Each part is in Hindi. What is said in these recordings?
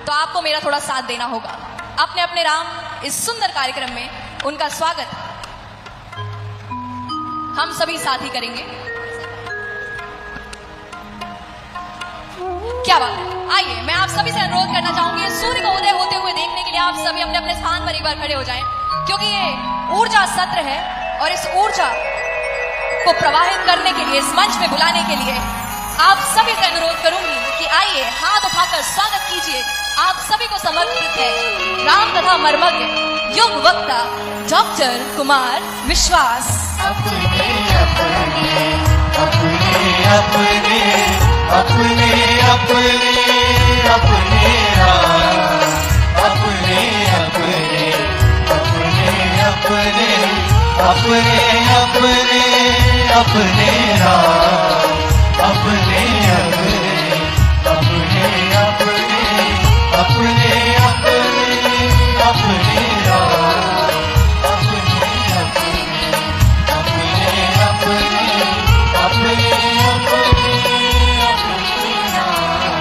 तो आपको मेरा थोड़ा साथ देना होगा। अपने अपने राम इस सुंदर कार्यक्रम में उनका स्वागत हम सभी साथ ही करेंगे। क्या बात है। आइए मैं आप सभी से अनुरोध करना चाहूंगी, सूर्य को उदय होते हुए देखने के लिए आप सभी अपने अपने स्थान पर एक बार खड़े हो जाएं, क्योंकि ये ऊर्जा सत्र है और इस ऊर्जा को प्रवाहित करने के लिए, इस मंच में बुलाने के लिए आप सभी से अनुरोध करूंगी कि आइए हाथ उठाकर स्वागत कीजिए। आप सभी को समर्पित है राम तथा मर्मज्ञ युग वक्ता डॉक्टर कुमार विश्वास। अपने अपने अपने अपने अपने अपने अपने राम, अपने अपने अपने अपने अपने अपने अपने राम, अपने अपने अपने अपने अपने अपने अपने राम, अपने अपने अपने अपने अपने अपने अपने राम।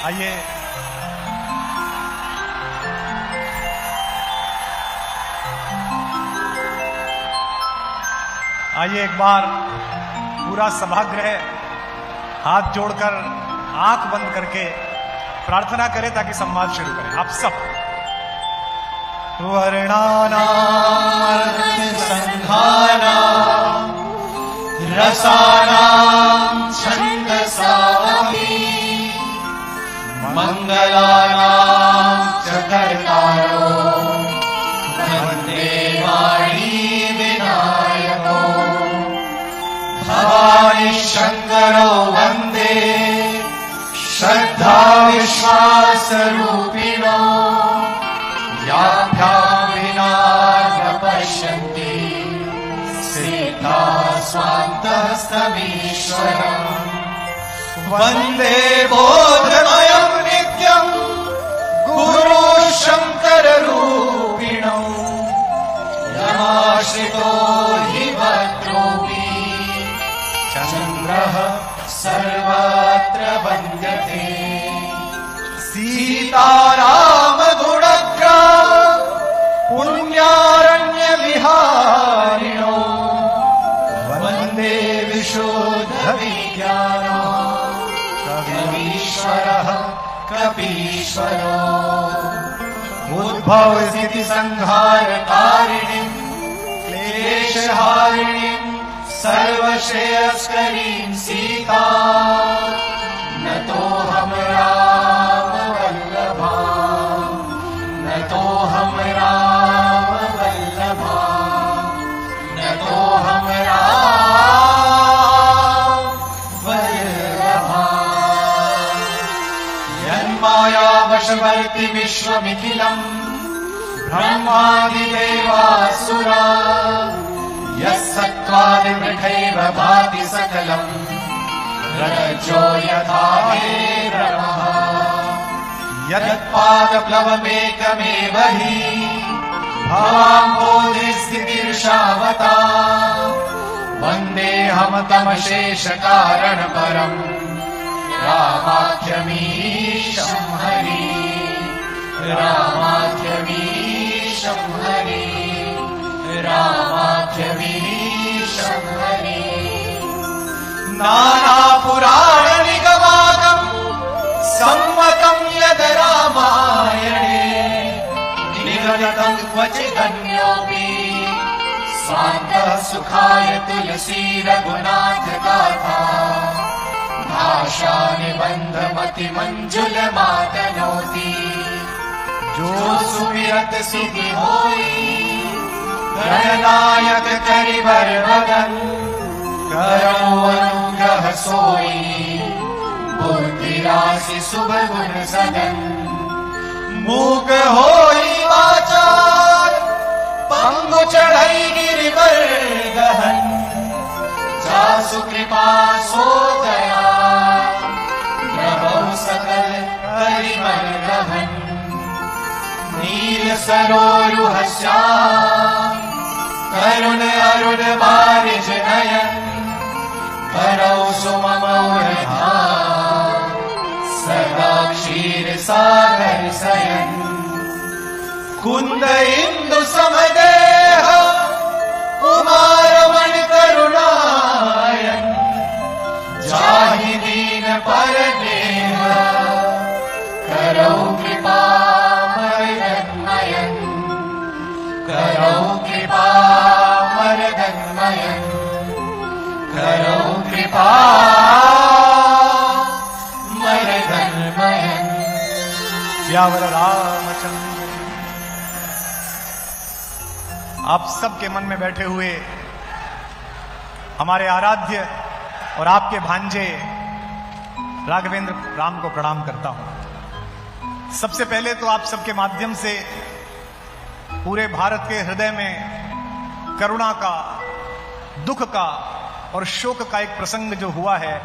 आइए आइए एक बार पूरा सभागृह हाथ जोड़कर आंख बंद करके प्रार्थना करें ताकि संवाद शुरू करें। आप सब संघानां रसानां छन्दसामपि मंगलानां च कर्तारो वन्दे वाणी विनायको भवानी शंकरो वन्दे श्रद्धा विश्वास रूपिणो याभ्यां विना न पश्यन्ति सीता स्वान्तस्तमीश्वरम् वन्दे बोधमयं नित्यं गुरु शंकर रूपिणो यमाश्रितो हि भद्रोऽपि चन्द्रः सर्वत्र वन्द्यते सीताराम गुणग्राम पुण्यारण्य विहारिणो वन्दे विशुद्ध विज्ञानो कवीश्वरः कपीश्वरो उद्भव स्थिति संहारकारिणीं क्लेशहारिणीं सर्वश्रेयस्करीं सीता नतोऽहं राम वल्लभा, नतोऽहं राम वल्लभा, नतोऽहं राम वल्लभा। यन्मायावशवर्ति विश्वमिखिलम् ब्रह्मादिदेवासुरा यस्सत्त्वादिमृथैव भाति सकलम् रजो यथा हेरमः यत्पादप्लवमेकमेव हि भवाम्भोधिस्थितिर्षावता वन्देऽहं तमशेषकारणपरम् रामाख्यमीशं हरि, रामाख्यमीशं हरि, रामाख्यमीशं हरि। नानापुराणनिगमागं सम्मतं यद् रामायणे निगदितं क्वचिदन्योऽपि स्वान्तः सुखाय तुलसी रघुनाथ गाथा भाषा निबन्धमतिमञ्जुलमातनोति जो सुमिरत सुखी होई गणनायक करिवर वदन करो अनुग्रह सोई बुद्धि राशि शुभ गुण सदन मूक होई वाचार पंगु चढ़ई गिरिवर गहन जासु कृपा सो दया प्रभु सकल करिवर गहन नील सरोरुह श्याम करुण अरुण बारिज नयन करौ सुममौर धाम सदा यमुना क्षीर सागर सयन कुंद इंदु समदेह उमा रमण करुणायन जाहि दीन पर देह करो कृपा मरदन्मयन करो कृपा मरदन्मयन करो कृपा मरदन्मयन। यावर रामचंद्र। आप सबके मन में बैठे हुए हमारे आराध्य और आपके भांजे राघवेंद्र राम को प्रणाम करता हूं। सबसे पहले तो आप सबके माध्यम से पूरे भारत के हृदय में करुणा का, दुख का और शोक का एक प्रसंग जो हुआ है,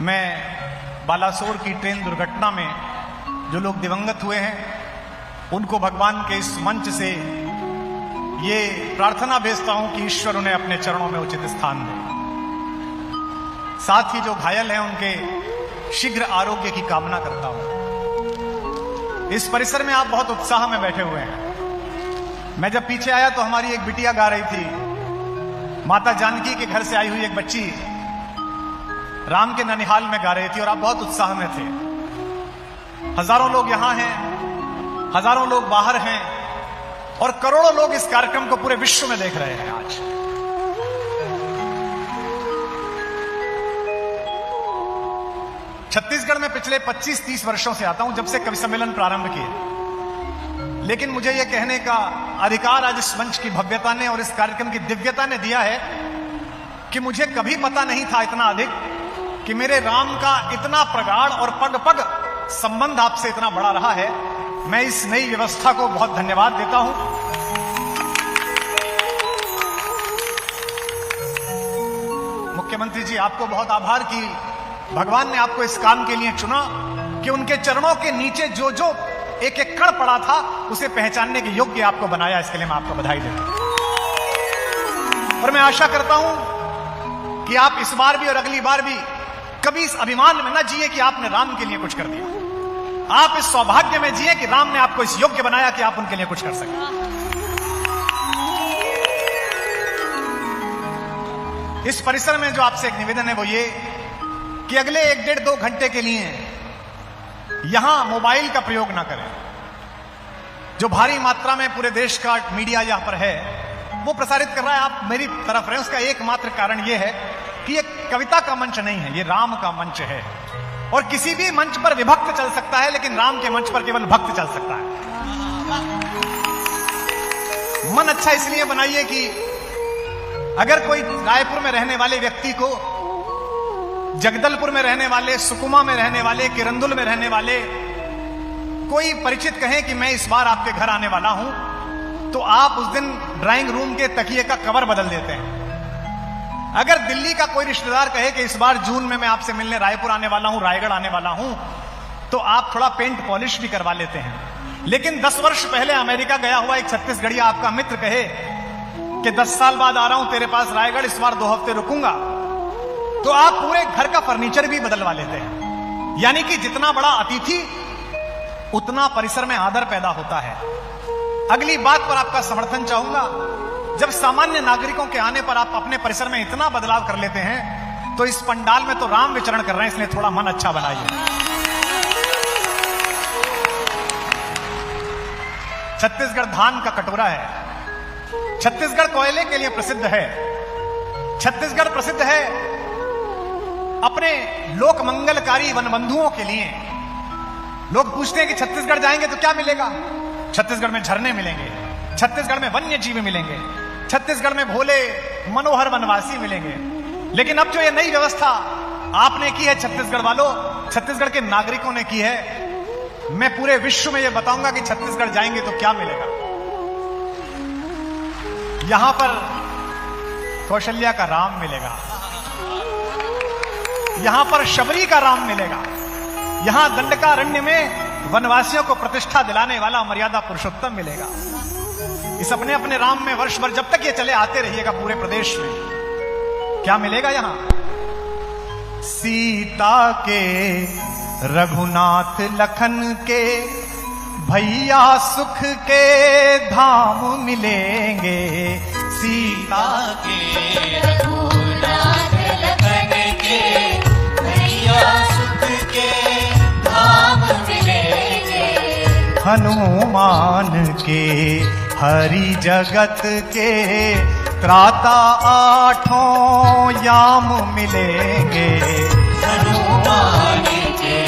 मैं बालासोर की ट्रेन दुर्घटना में जो लोग दिवंगत हुए हैं उनको भगवान के इस मंच से ये प्रार्थना भेजता हूं कि ईश्वर उन्हें अपने चरणों में उचित स्थान दे। साथ ही जो घायल हैं उनके शीघ्र आरोग्य की कामना करता हूं। इस परिसर में आप बहुत उत्साह में बैठे हुए हैं। मैं जब पीछे आया तो हमारी एक बिटिया गा रही थी, माता जानकी के घर से आई हुई एक बच्ची राम के ननिहाल में गा रही थी और आप बहुत उत्साह में थे। हजारों लोग यहां हैं, हजारों लोग बाहर हैं और करोड़ों लोग इस कार्यक्रम को पूरे विश्व में देख रहे हैं। आज छत्तीसगढ़ में पिछले 25-30 वर्षों से आता हूं, जब से कवि सम्मेलन प्रारंभ किए, लेकिन मुझे यह कहने का अधिकार आज इस मंच की भव्यता ने और इस कार्यक्रम की दिव्यता ने दिया है कि मुझे कभी पता नहीं था इतना अधिक कि मेरे राम का इतना प्रगाढ़ और पग पग संबंध आपसे इतना बड़ा रहा है। मैं इस नई व्यवस्था को बहुत धन्यवाद देता हूं। मुख्यमंत्री जी, आपको बहुत आभार कि भगवान ने आपको इस काम के लिए चुना कि उनके चरणों के नीचे जो जो एक एक कण पड़ा था उसे पहचानने के योग्य आपको बनाया। इसके लिए मैं आपको बधाई देता हूं और मैं आशा करता हूं कि आप इस बार भी और अगली बार भी कभी इस अभिमान में न जिए कि आपने राम के लिए कुछ कर दिया। आप इस सौभाग्य में जिए कि राम ने आपको इस योग्य बनाया कि आप उनके लिए कुछ कर सकें। इस परिसर में जो आपसे एक निवेदन है वो ये कि अगले 1-1.5-2 घंटे के लिए यहां मोबाइल का प्रयोग ना करें। जो भारी मात्रा में पूरे देश का मीडिया यहां पर है वो प्रसारित कर रहा है, आप मेरी तरफ रहे। उसका एकमात्र कारण यह है कि ये कविता का मंच नहीं है, ये राम का मंच है और किसी भी मंच पर विभक्त चल सकता है लेकिन राम के मंच पर केवल भक्त चल सकता है। मन अच्छा इसलिए बनाइए कि अगर कोई रायपुर में रहने वाले व्यक्ति को, जगदलपुर में रहने वाले, सुकमा में रहने वाले, किरंदुल में रहने वाले कोई परिचित कहें कि मैं इस बार आपके घर आने वाला हूं, तो आप उस दिन ड्राइंग रूम के तकिए का कवर बदल देते हैं। अगर दिल्ली का कोई रिश्तेदार कहे कि इस बार जून में मैं आपसे मिलने रायपुर आने वाला हूं, रायगढ़ आने वाला हूं, तो आप थोड़ा पेंट पॉलिश भी करवा लेते हैं। लेकिन 10 वर्ष पहले अमेरिका गया हुआ एक छत्तीसगढ़िया आपका मित्र कहे कि 10 साल बाद आ रहा हूं तेरे पास रायगढ़, इस बार 2 हफ्ते रुकूंगा, तो आप पूरे घर का फर्नीचर भी बदलवा लेते हैं। यानी कि जितना बड़ा अतिथि उतना परिसर में आदर पैदा होता है। अगली बात पर आपका समर्थन चाहूंगा, जब सामान्य नागरिकों के आने पर आप अपने परिसर में इतना बदलाव कर लेते हैं तो इस पंडाल में तो राम विचरण कर रहे हैं, इसलिए थोड़ा मन अच्छा बनाइए। छत्तीसगढ़ धान का कटोरा है, छत्तीसगढ़ कोयले के लिए प्रसिद्ध है, छत्तीसगढ़ प्रसिद्ध है अपने लोक मंगलकारी वनबंधुओं के लिए। लोग पूछते हैं कि छत्तीसगढ़ जाएंगे तो क्या मिलेगा? छत्तीसगढ़ में झरने मिलेंगे, छत्तीसगढ़ में वन्य जीव मिलेंगे, छत्तीसगढ़ में भोले मनोहर वनवासी मिलेंगे। लेकिन अब जो ये नई व्यवस्था आपने की है छत्तीसगढ़ वालों, छत्तीसगढ़ के नागरिकों ने की है, मैं पूरे विश्व में ये बताऊंगा कि छत्तीसगढ़ जाएंगे तो क्या मिलेगा। यहां पर कौशल्या का राम मिलेगा, यहां पर शबरी का राम मिलेगा, यहां दंडकारण्य में वनवासियों को प्रतिष्ठा दिलाने वाला मर्यादा पुरुषोत्तम मिलेगा। इस अपने अपने राम में वर्ष भर जब तक ये चले आते रहिएगा पूरे प्रदेश में। क्या मिलेगा यहां? सीता के रघुनाथ लखन के भैया सुख के धाम मिलेंगे, सीता के रघुनाथ लखन के भैया सुख के धाम मिलेंगे। हनुमान के हरि जगत के त्राता आठों याम मिलेंगे। हनुमान के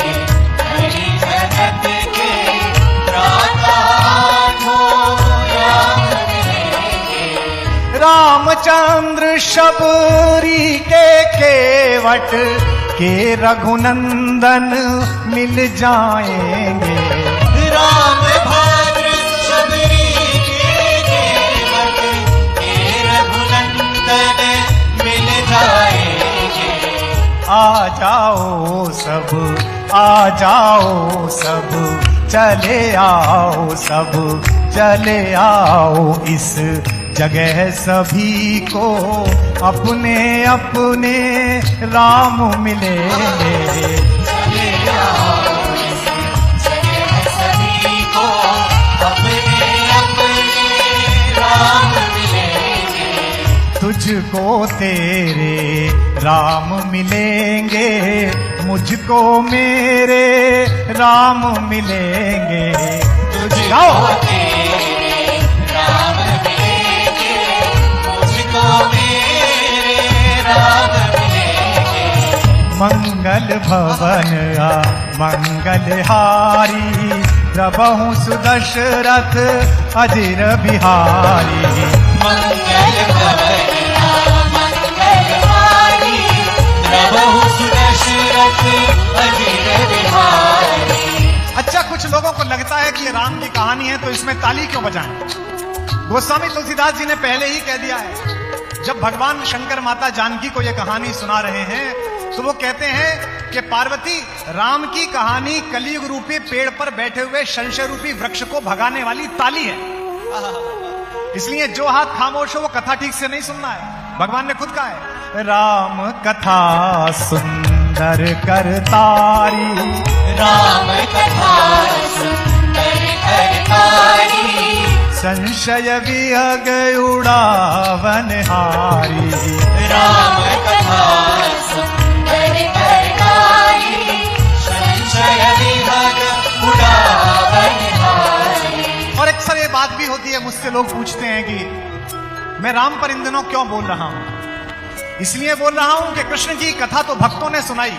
हरि जगत के त्राता आठों याम मिलेंगे। रामचंद्र शबरी के केवट के रघुनंदन मिल जाएंगे। राम भद्र शबरी के केवट के रघुनंदन मिल जाएंगे। आ जाओ सब चले आओ सब चले आओ, इस जगह सभी को अपने अपने राम मिलेंगे। चले आओ इस जगह सभी को अपने अपने राम मिलेंगे। तुझको तेरे राम मिलेंगे, मुझको मेरे राम मिलेंगे। तुझको तेरे राम मिलेंगे, मुझको मेरे राम मिलेंगे। मंगल भवन मंगलहारी, प्रभु सुदशरथ अजिर बिहारी। मंगल भवन मंगलहारी, प्रभु सुदशरथ अजिर बिहारी। अच्छा, कुछ लोगों को लगता है कि ये राम की कहानी है तो इसमें ताली क्यों बजाएं? गोस्वामी तुलसीदास जी ने पहले ही कह दिया है। जब भगवान शंकर माता जानकी को यह कहानी सुना रहे हैं तो वो कहते हैं कि पार्वती, राम की कहानी कलयुग रूपी पेड़ पर बैठे हुए संशय रूपी वृक्ष को भगाने वाली ताली है। इसलिए जो हाथ खामोश हो वो कथा ठीक से नहीं सुनना है। भगवान ने खुद कहा है, राम कथा सुंदर करतारी, राम कथा सुंदर करतारी। संशय विहग उड़ावन हारी। राम कथा सुंदर करतारी, संशय विहग उड़ावन हारी। और अक्सर ये बात भी होती है, मुझसे लोग पूछते हैं कि मैं राम पर इन दिनों क्यों बोल रहा हूं? इसलिए बोल रहा हूं कि कृष्ण जी कथा तो भक्तों ने सुनाई,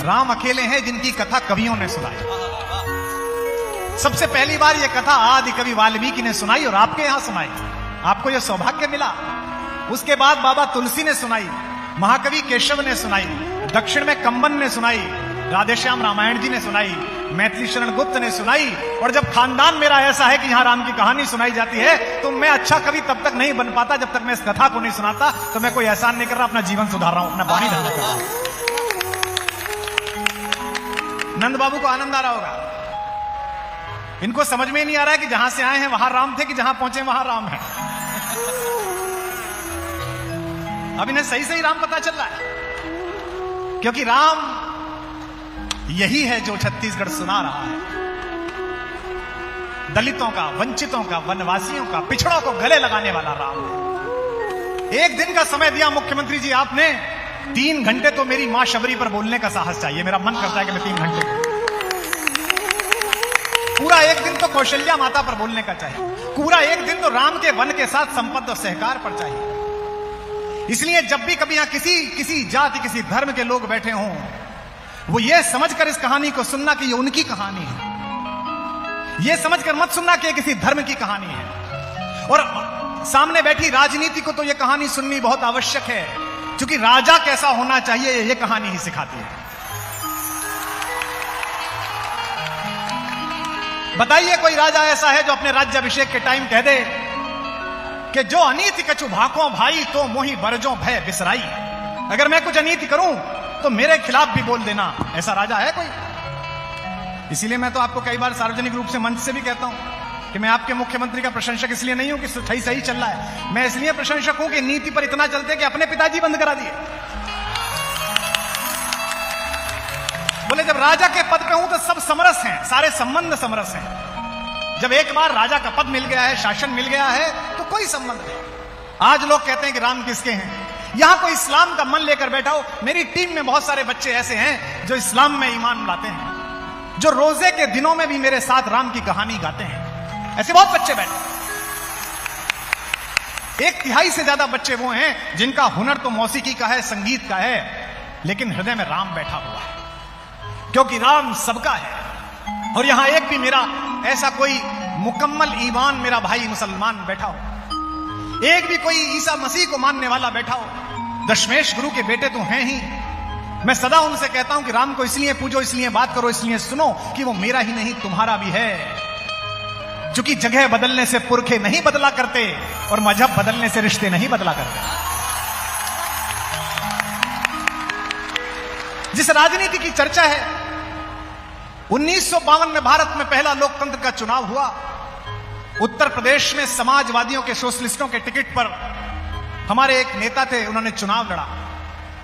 राम अकेले हैं जिनकी कथा कवियों ने सुनाई। सबसे पहली बार यह कथा आदि कवि वाल्मीकि ने सुनाई और आपके यहां सुनाई, आपको यह सौभाग्य मिला। उसके बाद बाबा तुलसी ने सुनाई, महाकवि केशव ने सुनाई, दक्षिण में कंबन ने सुनाई, राधेश्याम रामायण जी ने सुनाई, मैथिली शरण गुप्त ने सुनाई। और जब खानदान मेरा ऐसा है कि यहां राम की कहानी सुनाई जाती है तो मैं अच्छा कवि तब तक नहीं बन पाता जब तक मैं इस कथा को नहीं सुनाता। तो मैं कोई एहसान नहीं कर रहा, अपना जीवन सुधार रहा हूं, अपना वाणी धारण कर रहा हूं। नंद बाबू को आनंद आ रहा होगा, इनको समझ में नहीं आ रहा है कि जहां से आए हैं वहां राम थे कि जहां पहुंचे वहां राम है। अब इन्हें सही सही राम पता चल रहा है, क्योंकि राम यही है जो छत्तीसगढ़ सुना रहा है। दलितों का, वंचितों का, वनवासियों का, पिछड़ों को गले लगाने वाला राम है। एक दिन का समय दिया मुख्यमंत्री जी आपने, 3 घंटे तो मेरी मां शबरी पर बोलने का साहस चाहिए। मेरा मन करता है कि मैं 3 घंटे पूरा एक दिन तो कौशल्या माता पर बोलने का चाहिए, पूरा एक दिन तो राम के वन के साथ संपद और सहकार पर चाहिए। इसलिए जब भी कभी यहां किसी जाति, किसी धर्म के लोग बैठे हों, वो ये समझकर इस कहानी को सुनना कि ये उनकी कहानी है, ये समझकर मत सुनना कि ये किसी धर्म की कहानी है। और सामने बैठी राजनीति को तो ये कहानी सुननी बहुत आवश्यक है, क्योंकि राजा कैसा होना चाहिए ये कहानी ही सिखाती है। बताइए कोई राजा ऐसा है जो अपने राज्याभिषेक के टाइम कह दे कि जो अनीति कछु भाको भाई तो मोही बरजो भय बिसराई। अगर मैं कुछ अनीति करूं तो मेरे खिलाफ भी बोल देना। ऐसा राजा है कोई? इसीलिए मैं तो आपको कई बार सार्वजनिक रूप से मंच से भी कहता हूं कि मैं आपके मुख्यमंत्री का प्रशंसक इसलिए नहीं हूं कि सही चल रहा है, मैं इसलिए प्रशंसक हूं कि नीति पर इतना चलते कि अपने पिताजी बंद करा दिए। बोले जब राजा के पद पे हूं तो सब समरस हैं, सारे संबंध समरस हैं। जब एक बार राजा का पद मिल गया है, शासन मिल गया है, तो कोई संबंध नहीं। आज लोग कहते हैं कि राम किसके हैं। यहां कोई इस्लाम का मन लेकर बैठा हो। मेरी टीम में बहुत सारे बच्चे ऐसे हैं जो इस्लाम में ईमान लाते हैं, जो रोजे के दिनों में भी मेरे साथ राम की कहानी गाते हैं। ऐसे बहुत बच्चे बैठे। 1/3 से ज्यादा बच्चे वो हैं जिनका हुनर तो मौसीकी का है, संगीत का है, लेकिन हृदय में राम बैठा हुआ है, क्योंकि राम सबका है। और यहां एक भी मेरा ऐसा कोई मुकम्मल ईमान मेरा भाई मुसलमान बैठा हो, एक भी कोई ईसा मसीह को मानने वाला बैठा हो, दशमेश गुरु के बेटे तो हैं ही। मैं सदा उनसे कहता हूं कि राम को इसलिए पूजो, इसलिए बात करो, इसलिए सुनो कि वो मेरा ही नहीं तुम्हारा भी है। क्योंकि जगह बदलने से पुरखे नहीं बदला करते और मजहब बदलने से रिश्ते नहीं बदला करते। जिस राजनीति की चर्चा है, 1952 में भारत में पहला लोकतंत्र का चुनाव हुआ। उत्तर प्रदेश में समाजवादियों के, सोशलिस्टों के टिकट पर हमारे एक नेता थे, उन्होंने चुनाव लड़ा।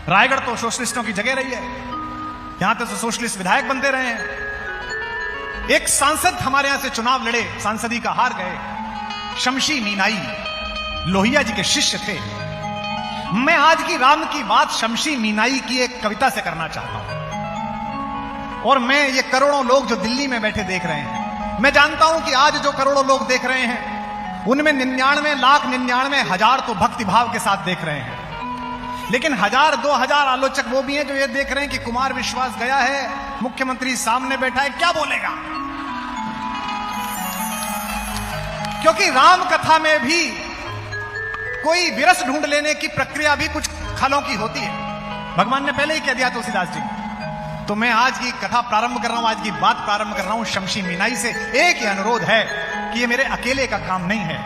रायगढ़ तो सोशलिस्टों की जगह रही है, यहां तो सोशलिस्ट विधायक बनते रहे हैं। एक सांसद हमारे यहां से चुनाव लड़े, सांसदी का हार गए। शमशी मीनाई लोहिया जी के शिष्य थे। मैं आज की राम की बात शमशी मीनाई की एक कविता से करना चाहता हूं। और मैं ये करोड़ों लोग जो दिल्ली में बैठे देख रहे हैं, मैं जानता हूं कि आज जो करोड़ों लोग देख रहे हैं उनमें 99,99,000 तो भक्ति भाव के साथ देख रहे हैं, लेकिन 1,000-2,000 आलोचक वो भी हैं जो ये देख रहे हैं कि कुमार विश्वास गया है, मुख्यमंत्री सामने बैठा है, क्या बोलेगा। क्योंकि राम कथा में भी कोई विरस ढूंढ लेने की प्रक्रिया भी कुछ खलों की होती है। भगवान ने पहले ही कह दिया तुलसीदास जी। तो मैं आज की कथा प्रारंभ कर रहा हूं, आज की बात प्रारंभ कर रहा हूं शमशी मीनाई से। एक ही अनुरोध है कि ये मेरे अकेले का काम नहीं है,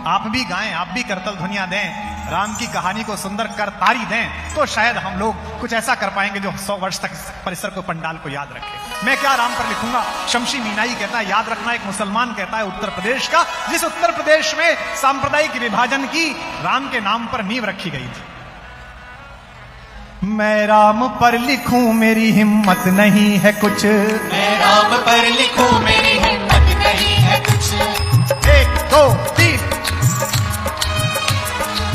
आप भी गाएं, आप भी करतल ध्वनियां दें, राम की कहानी को सुंदर कर तारी दें, तो शायद हम लोग कुछ ऐसा कर पाएंगे जो 100 वर्ष तक परिसर को, पंडाल को याद रखे। मैं क्या राम पर लिखूंगा, शमशी मीनाई कहता है, याद रखना एक मुसलमान कहता है उत्तर प्रदेश का, जिस उत्तर प्रदेश में सांप्रदायिक विभाजन की राम के नाम पर नींव रखी गई थी। मैं राम पर लिखूं मेरी हिम्मत नहीं है कुछ, मैं राम पर लिखूं मेरी हिम्मत नहीं है कुछ। 1 2 3।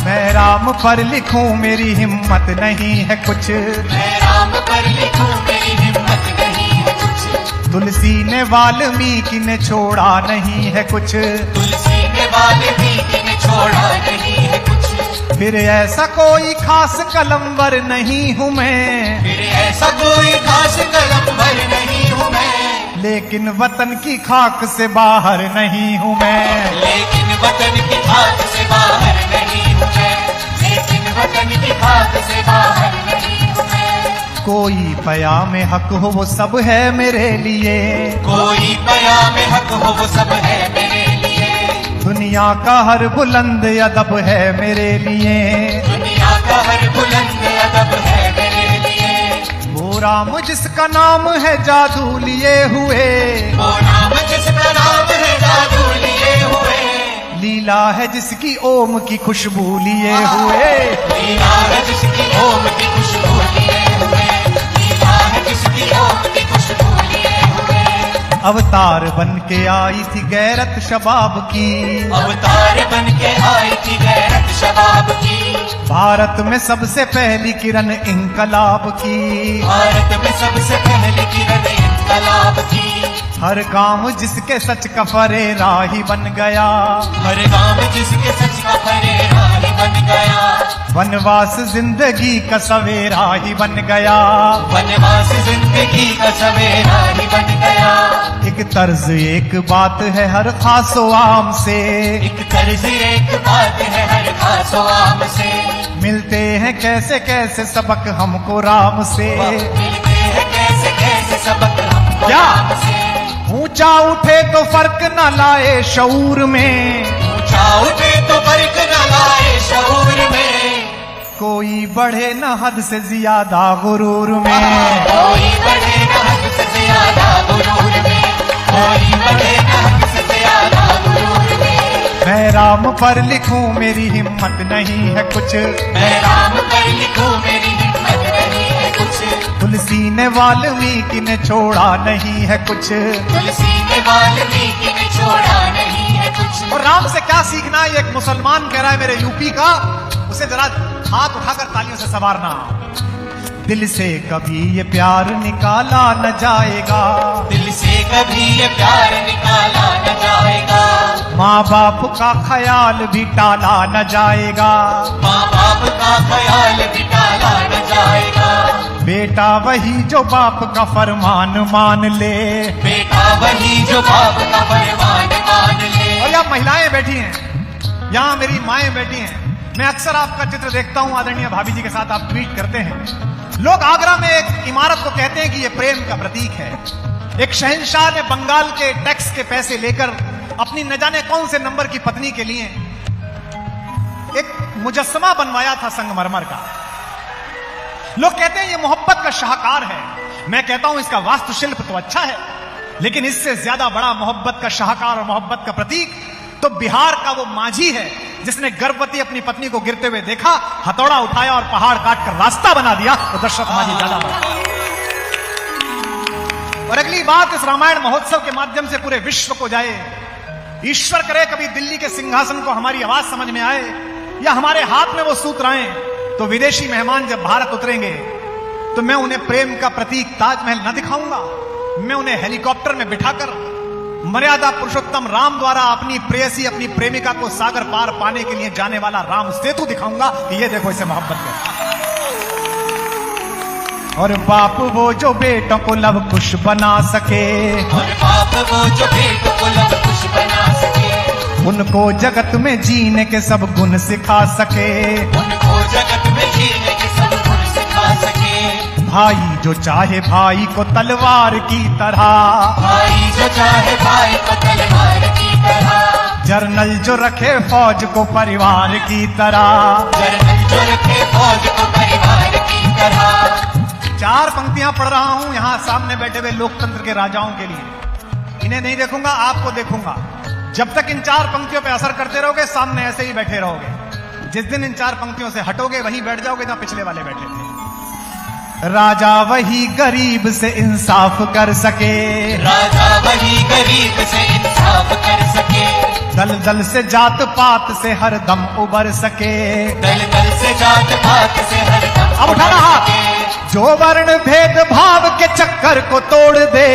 मैं राम पर लिखूं मेरी हिम्मत नहीं है कुछ, मैं राम पर लिखूं मेरी हिम्मत नहीं है कुछ। तुलसी ने वाल्मीकि ने छोड़ा नहीं है कुछ, तुलसी ने वाल्मीकि ने छोड़ा नहीं है कुछ। फिर ऐसा कोई खास कलमवर नहीं हूं मैं, फिर ऐसा कोई खास कलमवर नहीं हूं मैं, लेकिन वतन की खाक से बाहर नहीं हूं मैं। लेकिन वतन की खाक से बाहर नहीं हूं मैं, लेकिन वतन की खाक से बाहर नहीं हूं मैं। कोई पयाम हक हो वो सब है मेरे लिए, कोई पयाम हक हो वो सब है मेरे लिए। दुनिया का हर बुलंद अदब है मेरे लिए, दुनिया का हर बुलंद अदब है मेरे लिए। वो राम जिसका नाम है जादू लिए हुए, वो नाम जिसका नाम है जादू लिए हुए। लीला है जिसकी ओम की खुशबू लिए हुए, लीला है जिसकी ओम की खुशबू लिए हुए। लीला है जिसकी ओम की खुशबू लिए हुए। अवतार बन के आई थी गैरत शबाब की, अवतार बन के आई थी गैरत शबाब की। भारत में सबसे पहली किरण इंकलाब की, भारत में सबसे पहली किरण इंकलाब की। हर गांव जिसके सच का फरेरा ही बन गया, हर गांव जिसके सच का फरेरा ही बन गया। वनवास जिंदगी का सवेरा ही बन गया, वनवास जिंदगी का सवेरा ही बन गया। एक तर्ज एक बात है हर खासो आम से, एक तर्ज एक बात है हर खासो आम से। मिलते हैं कैसे कैसे सबक हमको राम से, मिलते हैं कैसे कैसे सबक हमको क्या? राम से। ऊंचा उठे तो फर्क न लाए शऊर में, ऊंचा उठे तो फर्क न लाए शऊर में। कोई बढ़े न हद से ज्यादा गुरूर में, कोई बढ़े न हद से ज्यादा गुरूर में। कोई बढ़े न हद से ज्यादा गुरूर में। मैं राम पर लिखूं मेरी हिम्मत नहीं है कुछ, मैं राम पर लिखूं मेरी हिम्मत नहीं है कुछ। तुलसी ने वाल्मीकि ने छोड़ा नहीं है कुछ। तुलसी ने वाल्मीकि ने छोड़ा नहीं है कुछ। और राम से क्या सीखना है, ये एक मुसलमान कह रहा है मेरे यूपी का, उसे जरा हाथ उठाकर तालियों से सवारना। दिल से कभी ये प्यार निकाला न जाएगा, दिल से कभी ये प्यार निकाला न जाएगा। माँ बाप का ख्याल भी टाला न जाएगा, माँ बाप का ख्याल भी टाला न जाएगा। बेटा वही जो बाप का फरमान मान ले, बेटा वही जो बाप का फरमान मान ले। और यहाँ महिलाएं बैठी हैं, यहाँ मेरी माएं बैठी हैं। मैं अक्सर आपका चित्र देखता हूं, आदरणीय भाभी जी के साथ आप ट्वीट करते हैं। लोग आगरा में एक इमारत को कहते हैं कि यह प्रेम का प्रतीक है। एक शहंशाह ने बंगाल के टैक्स के पैसे लेकर अपनी न जाने कौन से नंबर की पत्नी के लिए एक मुजस्समा बनवाया था संगमरमर का। लोग कहते हैं ये मोहब्बत का शाहकार है। मैं कहता हूं इसका वास्तुशिल्प तो अच्छा है, लेकिन इससे ज्यादा बड़ा मोहब्बत का शाहकार और मोहब्बत का प्रतीक तो बिहार का वो माझी है, जिसने गर्भवती अपनी पत्नी को गिरते हुए देखा, हथौड़ा उठाया और पहाड़ काटकर रास्ता बना दिया। तो दशरथ माझी ज्यादा बड़ा। और अगली बात इस रामायण महोत्सव के माध्यम से पूरे विश्व को जाए। ईश्वर करे कभी दिल्ली के सिंहासन को हमारी आवाज समझ में आए, या हमारे हाथ में वो सूत्र आए, तो विदेशी मेहमान जब भारत उतरेंगे तो मैं उन्हें प्रेम का प्रतीक ताजमहल न दिखाऊंगा, मैं उन्हें हेलीकॉप्टर में बिठाकर मर्यादा पुरुषोत्तम राम द्वारा अपनी प्रेयसी, अपनी प्रेमिका को सागर पार पाने के लिए जाने वाला राम सेतु दिखाऊंगा कि ये देखो इसे मोहब्बत है। और बाप वो जो बेटों को लव कुश बना सके, और बाप वो जो बेटों को लव कुश बना सके, उनको जगत में जीने के सब गुण सिखा सके, उनको जगत में जीने के सब गुण सिखा सके। भाई जो चाहे भाई को तलवार की तरह, भाई जो चाहे भाई को तलवार की तरह, जर्नल जो रखे फौज को परिवार की तरह, जर्नल जो रखे फौज को परिवार की तरह। चार पंक्तियां पढ़ रहा हूं यहां सामने बैठे हुए लोकतंत्र के राजाओं के लिए। इन्हें नहीं देखूंगा, आपको देखूंगा। जब तक इन चार पंक्तियों पे असर करते रहोगे, सामने ऐसे ही बैठे रहोगे। जिस दिन इन चार पंक्तियों से हटोगे वहीं बैठ जाओगे जहां पिछले वाले बैठे थे। राजा वही गरीब से इंसाफ कर सके, राजा वही गरीब से इंसाफ कर सके, दल दल से जात पात से हर दम उबर सके, दल दल से जात पात से हर दम। अब उठाना हाथ। जो वर्ण भेद भाव के चक्कर को तोड़ दे,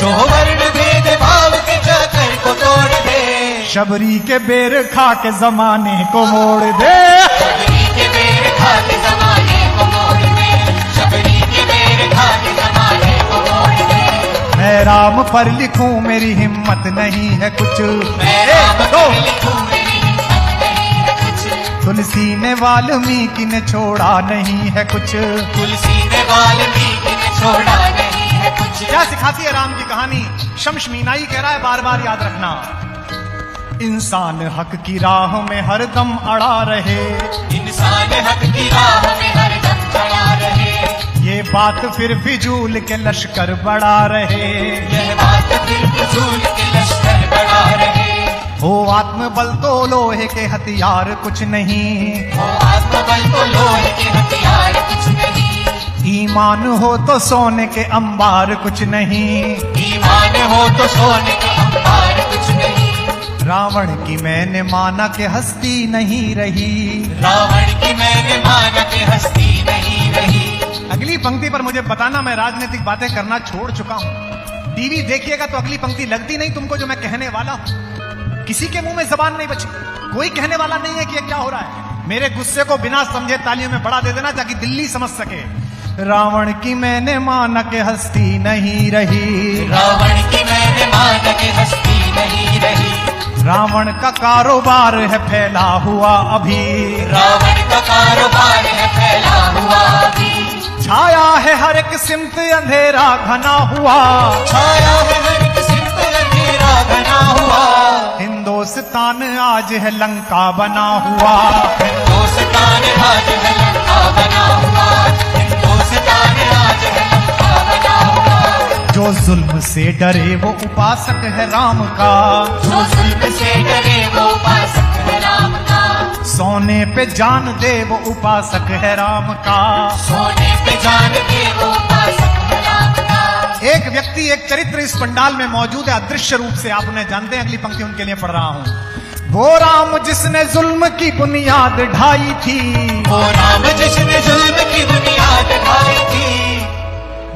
जो वर्ण भेद भाव के चक्कर को तोड़ दे, शबरी के बेर खा के जमाने को मोड़ दे, शबरी के बेर खा के जमाने को मोड़ दे, शबरी के बेर खा के जमाने को मोड़ दे। मैं राम पर लिखूं मेरी हिम्मत नहीं है कुछ, मैं राम पर लिखूं मेरी हिम्मत नहीं है कुछ। तुलसी ने वाल्मीकि ने छोड़ा नहीं है कुछ। तुलसी ने वाल्मीकि ने छोड़ा नहीं है कुछ। क्या सिखाती है राम की कहानी? शम्स मीनाई कह रहा है बार बार याद रखना, इंसान हक की राह में हरदम अड़ा रहे, इंसान हक की राह में हरदम अड़ा रहे, ये बात फिर फिजूल के लश्कर बढ़ा रहे, यह बात फिर फिजूल के लश्कर बढ़ा रहे। हो आत्मबल तो लोहे के हथियार कुछ नहीं, हो आत्मबल तो लोहे के हथियार कुछ नहीं, ईमान हो तो सोने के अंबार कुछ नहीं, ईमान हो तो सोने के अंबार कुछ नहीं। रावण की मैंने माना कि हस्ती नहीं रही, रावण की मैंने माना कि हस्ती नहीं रही। अगली पंक्ति पर मुझे बताना, मैं राजनीतिक बातें करना छोड़ चुका हूं। टीवी देखिएगा तो अगली पंक्ति लगती नहीं तुमको जो मैं कहने वाला हूं। किसी के मुंह में जबान नहीं बची, कोई कहने वाला नहीं है कि ये क्या हो रहा है। मेरे गुस्से को बिना समझे तालियों में बढ़ा दे देना ताकि दिल्ली समझ सके। रावण की मैंने माना कि हस्ती नहीं रही, रावण की मैंने माना कि हस्ती नहीं रही, रावण का कारोबार है फैला हुआ अभी, रावण का कारोबार है फैला हुआ अभी, छाया है हर एक सिमत अंधेरा घना हुआ, छाया है हर एक सिमत अंधेरा घना हुआ, हिंदुस्तान आज है लंका बना हुआ, हिंदुस्तान आज है लंका बना हुआ, हिंदुस्तान आज है लंका बना हुआ। जो जुल्म से डरे वो उपासक है राम का, जो जुल्म से डरे वो उपासक है राम का, सोने पे जान दे वो उपासक है राम का। सोने पे जान दे वो उपासक है राम का। एक व्यक्ति, एक चरित्र इस पंडाल में मौजूद है, अदृश्य रूप से, आप उन्हें जानते हैं। अगली पंक्ति उनके लिए पढ़ रहा हूं। वो राम जिसने जुल्म की बुनियाद ढाई थी, वो राम जिसने जुल्म की बुनियाद ढाई थी,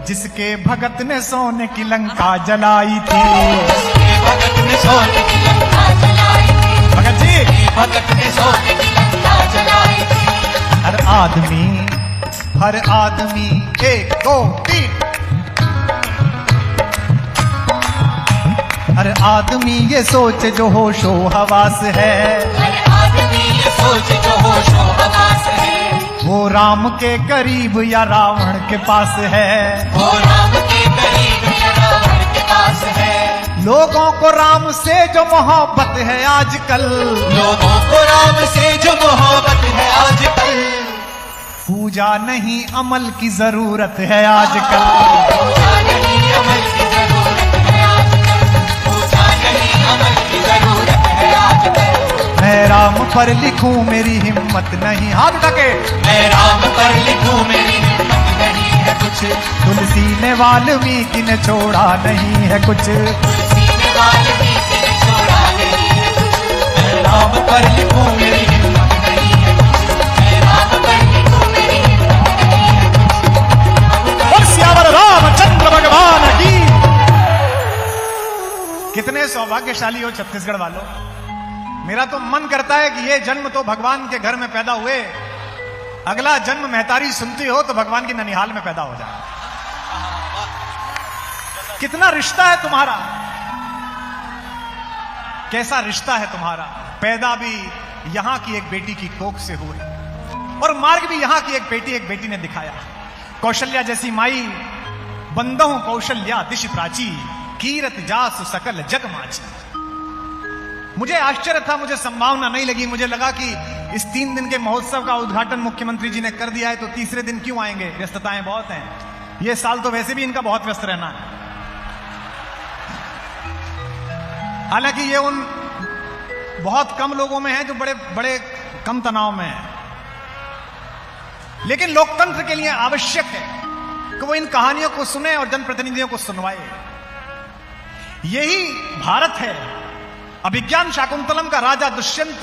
जिसके भगत ने सोने की लंका जलाई थी। जिसके भगत ने सोने की लंका जलाई थी, भगत जी, भगत ने सोने की लंका जलाई थी। हर आदमी 1 2 3, हर आदमी ये सोच जो होशो हवास है, हर आदमी ये सोच जो होशो हवास है, वो राम के करीब या रावण के पास है। वो राम के करीब या रावण के पास है। लोगों को राम से जो मोहब्बत है आजकल, लोगों को राम से जो मोहब्बत है आजकल, पूजा नहीं अमल की जरूरत है आजकल। पूजा नहीं अमल की जरूरत है आजकल, पूजा नहीं अमल की जरूरत है आजकल। मैं राम पर लिखूं मेरी हिम्मत नहीं, हाथ उठा के, मैं राम पर लिखूं मेरी हिम्मत नहीं है कुछ, तुलसी ने वाल्मीकि ने छोड़ा नहीं है कुछ। तुलसी ने वाल्मीकि ने छोड़ा नहीं है कुछ। मैं राम पर लिखूं मेरी हिम्मत नहीं है कुछ, मैं राम पर लिखूं मेरी हिम्मत नहीं है कुछ। और सियावर रामचंद्र भगवान की। कितने सौभाग्यशाली हो छत्तीसगढ़ वालों। मेरा तो मन करता है कि ये जन्म तो भगवान के घर में पैदा हुए, अगला जन्म महतारी सुनती हो तो भगवान की ननिहाल में पैदा हो जाए। कितना रिश्ता है तुम्हारा, कैसा रिश्ता है तुम्हारा। पैदा भी यहां की एक बेटी की कोख से हुए और मार्ग भी यहां की एक बेटी ने दिखाया। कौशल्या जैसी माई, बंदहु कौशल्या दिश प्राची, कीरत जासु सकल जग माची। मुझे आश्चर्य था, मुझे संभावना नहीं लगी। मुझे लगा कि इस 3 दिन के महोत्सव का उद्घाटन मुख्यमंत्री जी ने कर दिया है तो तीसरे दिन क्यों आएंगे, व्यस्तताएं बहुत हैं। ये साल तो वैसे भी इनका बहुत व्यस्त रहना है। हालांकि ये उन बहुत कम लोगों में है जो बड़े बड़े कम तनाव में है, लेकिन लोकतंत्र के लिए आवश्यक है कि वो इन कहानियों को सुने और जनप्रतिनिधियों को सुनवाए। यही भारत है। अभिज्ञान शाकुंतलम का राजा दुष्यंत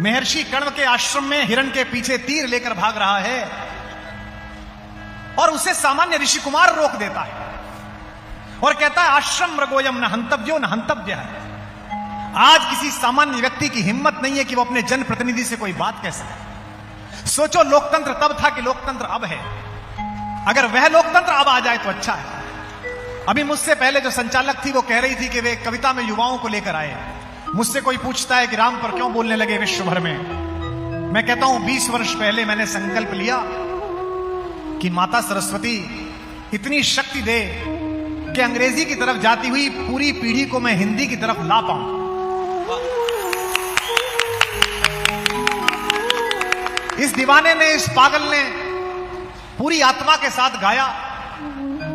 महर्षि कर्ण के आश्रम में हिरण के पीछे तीर लेकर भाग रहा है और उसे सामान्य ऋषि कुमार रोक देता है और कहता है आश्रम मृगोयम न हंतव्यो न हंतव्य है। आज किसी सामान्य व्यक्ति की हिम्मत नहीं है कि वो अपने जनप्रतिनिधि से कोई बात कह सके। सोचो, लोकतंत्र तब था कि लोकतंत्र अब है। अगर वह लोकतंत्र अब आ जाए तो अच्छा है। अभी मुझसे पहले जो संचालक थी वो कह रही थी कि वे कविता में युवाओं को लेकर आए। मुझसे कोई पूछता है कि राम पर क्यों बोलने लगे विश्व भर में, मैं कहता हूं 20 वर्ष पहले मैंने संकल्प लिया कि माता सरस्वती इतनी शक्ति दे कि अंग्रेजी की तरफ जाती हुई पूरी पीढ़ी को मैं हिंदी की तरफ ला पाऊं। इस दीवाने ने, इस पागल ने पूरी आत्मा के साथ गाया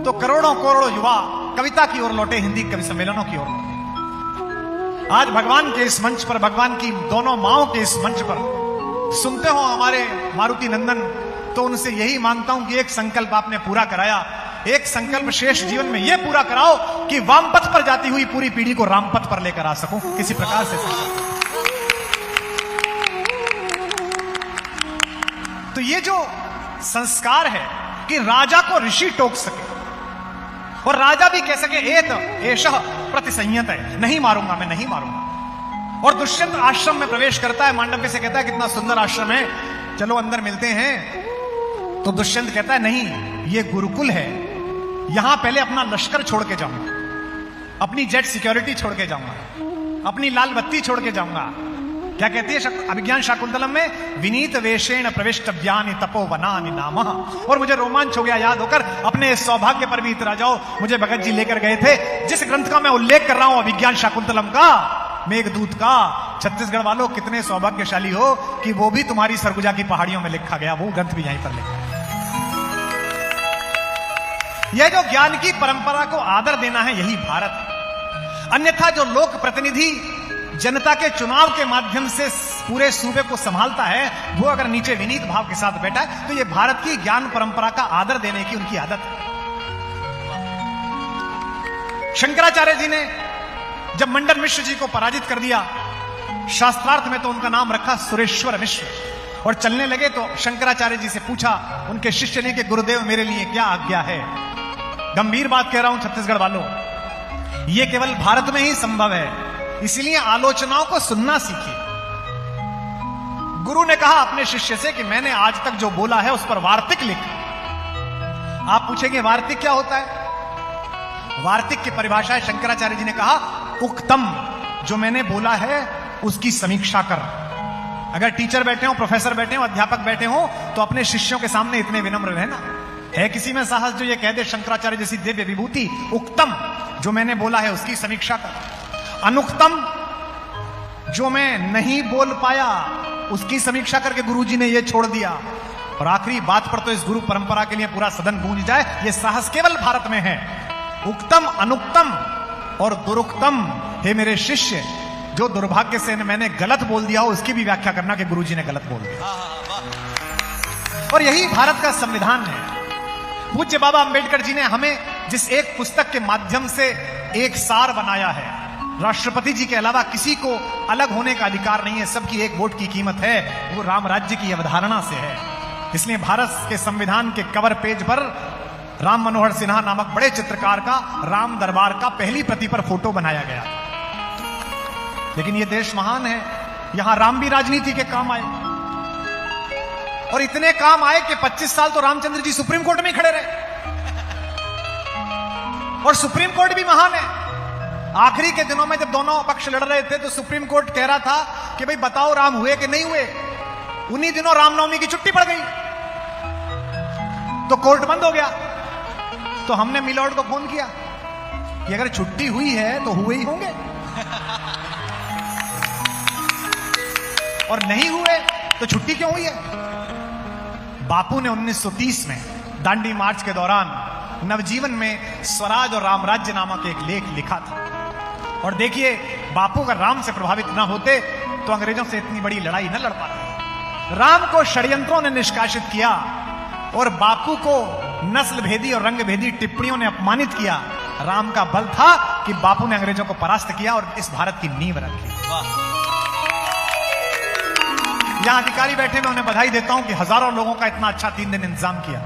तो करोड़ों करोड़ों युवा कविता की ओर लौटे, हिंदी कवि सम्मेलनों की ओर लौटे। आज भगवान के इस मंच पर, भगवान की दोनों माओं के इस मंच पर सुनते हो हमारे मारुति नंदन, तो उनसे यही मांगता हूं कि एक संकल्प आपने पूरा कराया, एक संकल्प शेष जीवन में यह पूरा कराओ कि वामपथ पर जाती हुई पूरी पीढ़ी को रामपथ पर लेकर आ सकूं किसी प्रकार से। तो ये जो संस्कार है कि राजा को ऋषि टोक सके और राजा भी कह सके एषः प्रतिसंयत है, नहीं मारूंगा, मैं नहीं मारूंगा। और दुष्यंत आश्रम में प्रवेश करता है, मांडव्य से कहता है कितना सुंदर आश्रम है, चलो अंदर मिलते हैं। तो दुष्यंत कहता है नहीं, ये गुरुकुल है, यहां पहले अपना लश्कर छोड़ के जाऊंगा, अपनी जेट सिक्योरिटी छोड़ के जाऊंगा, अपनी लाल बत्ती छोड़ के जाऊंगा। क्या कहती है अभिज्ञान शाकुंतलम में, विनीत वेशेण प्रविष्टव्यानि तपोवनानि नामः। और मुझे रोमांच हो गया याद होकर, अपने सौभाग्य पर भी इतरा जाओ, मुझे भगत जी लेकर गए थे जिस ग्रंथ का मैं उल्लेख कर रहा हूं, अभिज्ञान शाकुंतलम का, मेघदूत का। छत्तीसगढ़ वालों कितने सौभाग्यशाली हो कि वो भी तुम्हारी सरगुजा की पहाड़ियों में लिखा गया, वो ग्रंथ भी यहीं पर लिखा। यह जो ज्ञान की परंपरा को आदर देना है, यही भारत है। अन्यथा जो लोक प्रतिनिधि जनता के चुनाव के माध्यम से पूरे सूबे को संभालता है, वो अगर नीचे विनीत भाव के साथ बैठा है, तो ये भारत की ज्ञान परंपरा का आदर देने की उनकी आदत है। शंकराचार्य जी ने जब मंडन मिश्र जी को पराजित कर दिया, शास्त्रार्थ में तो उनका नाम रखा सुरेश्वर मिश्र, और चलने लगे तो शंकराचार्य जी से पूछा उनके शिष्य ने कि गुरुदेव मेरे लिए क्या आज्ञा है। गंभीर बात कह रहा हूं छत्तीसगढ़ वालों, यह केवल भारत में ही संभव है, इसलिए आलोचनाओं को सुनना सीखिए। गुरु ने कहा अपने शिष्य से कि मैंने आज तक जो बोला है उस पर वार्तिक लिख। आप पूछेंगे वार्तिक क्या होता है? वार्तिक की परिभाषा है, शंकराचार्य जी ने कहा उक्तम, जो मैंने बोला है उसकी समीक्षा कर। अगर टीचर बैठे हो, प्रोफेसर बैठे हो, अध्यापक बैठे हो, तो अपने शिष्यों के सामने इतने विनम्र रहना। है किसी में साहस जो ये कह दे शंकराचार्य जैसी दिव्य विभूति, उक्तम जो मैंने बोला है उसकी समीक्षा कर, अनुक्तम जो मैं नहीं बोल पाया उसकी समीक्षा करके गुरुजी ने ये छोड़ दिया, और आखिरी बात पर तो इस गुरु परंपरा के लिए पूरा सदन गूंज जाए, ये साहस केवल भारत में है। उक्तम, अनुक्तम और दुरुक्तम, हे मेरे शिष्य, जो दुर्भाग्य से मैंने गलत बोल दिया हो उसकी भी व्याख्या करना कि गुरुजी ने गलत बोल दिया। और यही भारत का संविधान है। पूज्य बाबा अंबेडकर जी ने हमें जिस एक पुस्तक के माध्यम से एक सार बनाया है, राष्ट्रपति जी के अलावा किसी को अलग होने का अधिकार नहीं है, सबकी एक वोट की कीमत है, वो राम राज्य की अवधारणा से है। इसलिए भारत के संविधान के कवर पेज पर राम मनोहर सिन्हा नामक बड़े चित्रकार का राम दरबार का पहली प्रति पर फोटो बनाया गया। लेकिन यह देश महान है, यहां राम भी राजनीति के काम आए, और इतने काम आए कि 25 साल तो रामचंद्र जी सुप्रीम कोर्ट में खड़े रहे, और सुप्रीम कोर्ट भी महान है। आखिरी के दिनों में जब दोनों पक्ष लड़ रहे थे तो सुप्रीम कोर्ट कह रहा था कि भाई बताओ राम हुए कि नहीं हुए। उन्हीं दिनों रामनवमी की छुट्टी पड़ गई तो कोर्ट बंद हो गया। तो हमने मिलॉर्ड को फोन किया कि अगर छुट्टी हुई है तो हुए ही होंगे, और नहीं हुए तो छुट्टी क्यों हुई है? बापू ने 1930 में दांडी मार्च के दौरान नवजीवन में स्वराज और रामराज्य नामक एक लेख लिखा था। और देखिए, बापू अगर राम से प्रभावित न होते तो अंग्रेजों से इतनी बड़ी लड़ाई न लड़ पाते। राम को षड्यंत्रों ने निष्कासित किया और बापू को नस्ल भेदी और रंग भेदी टिप्पणियों ने अपमानित किया। राम का बल था कि बापू ने अंग्रेजों को परास्त किया और इस भारत की नींव रखी। यहां अधिकारी बैठे, मैं उन्हें बधाई देता हूं कि हजारों लोगों का इतना अच्छा 3 दिन इंतजाम किया।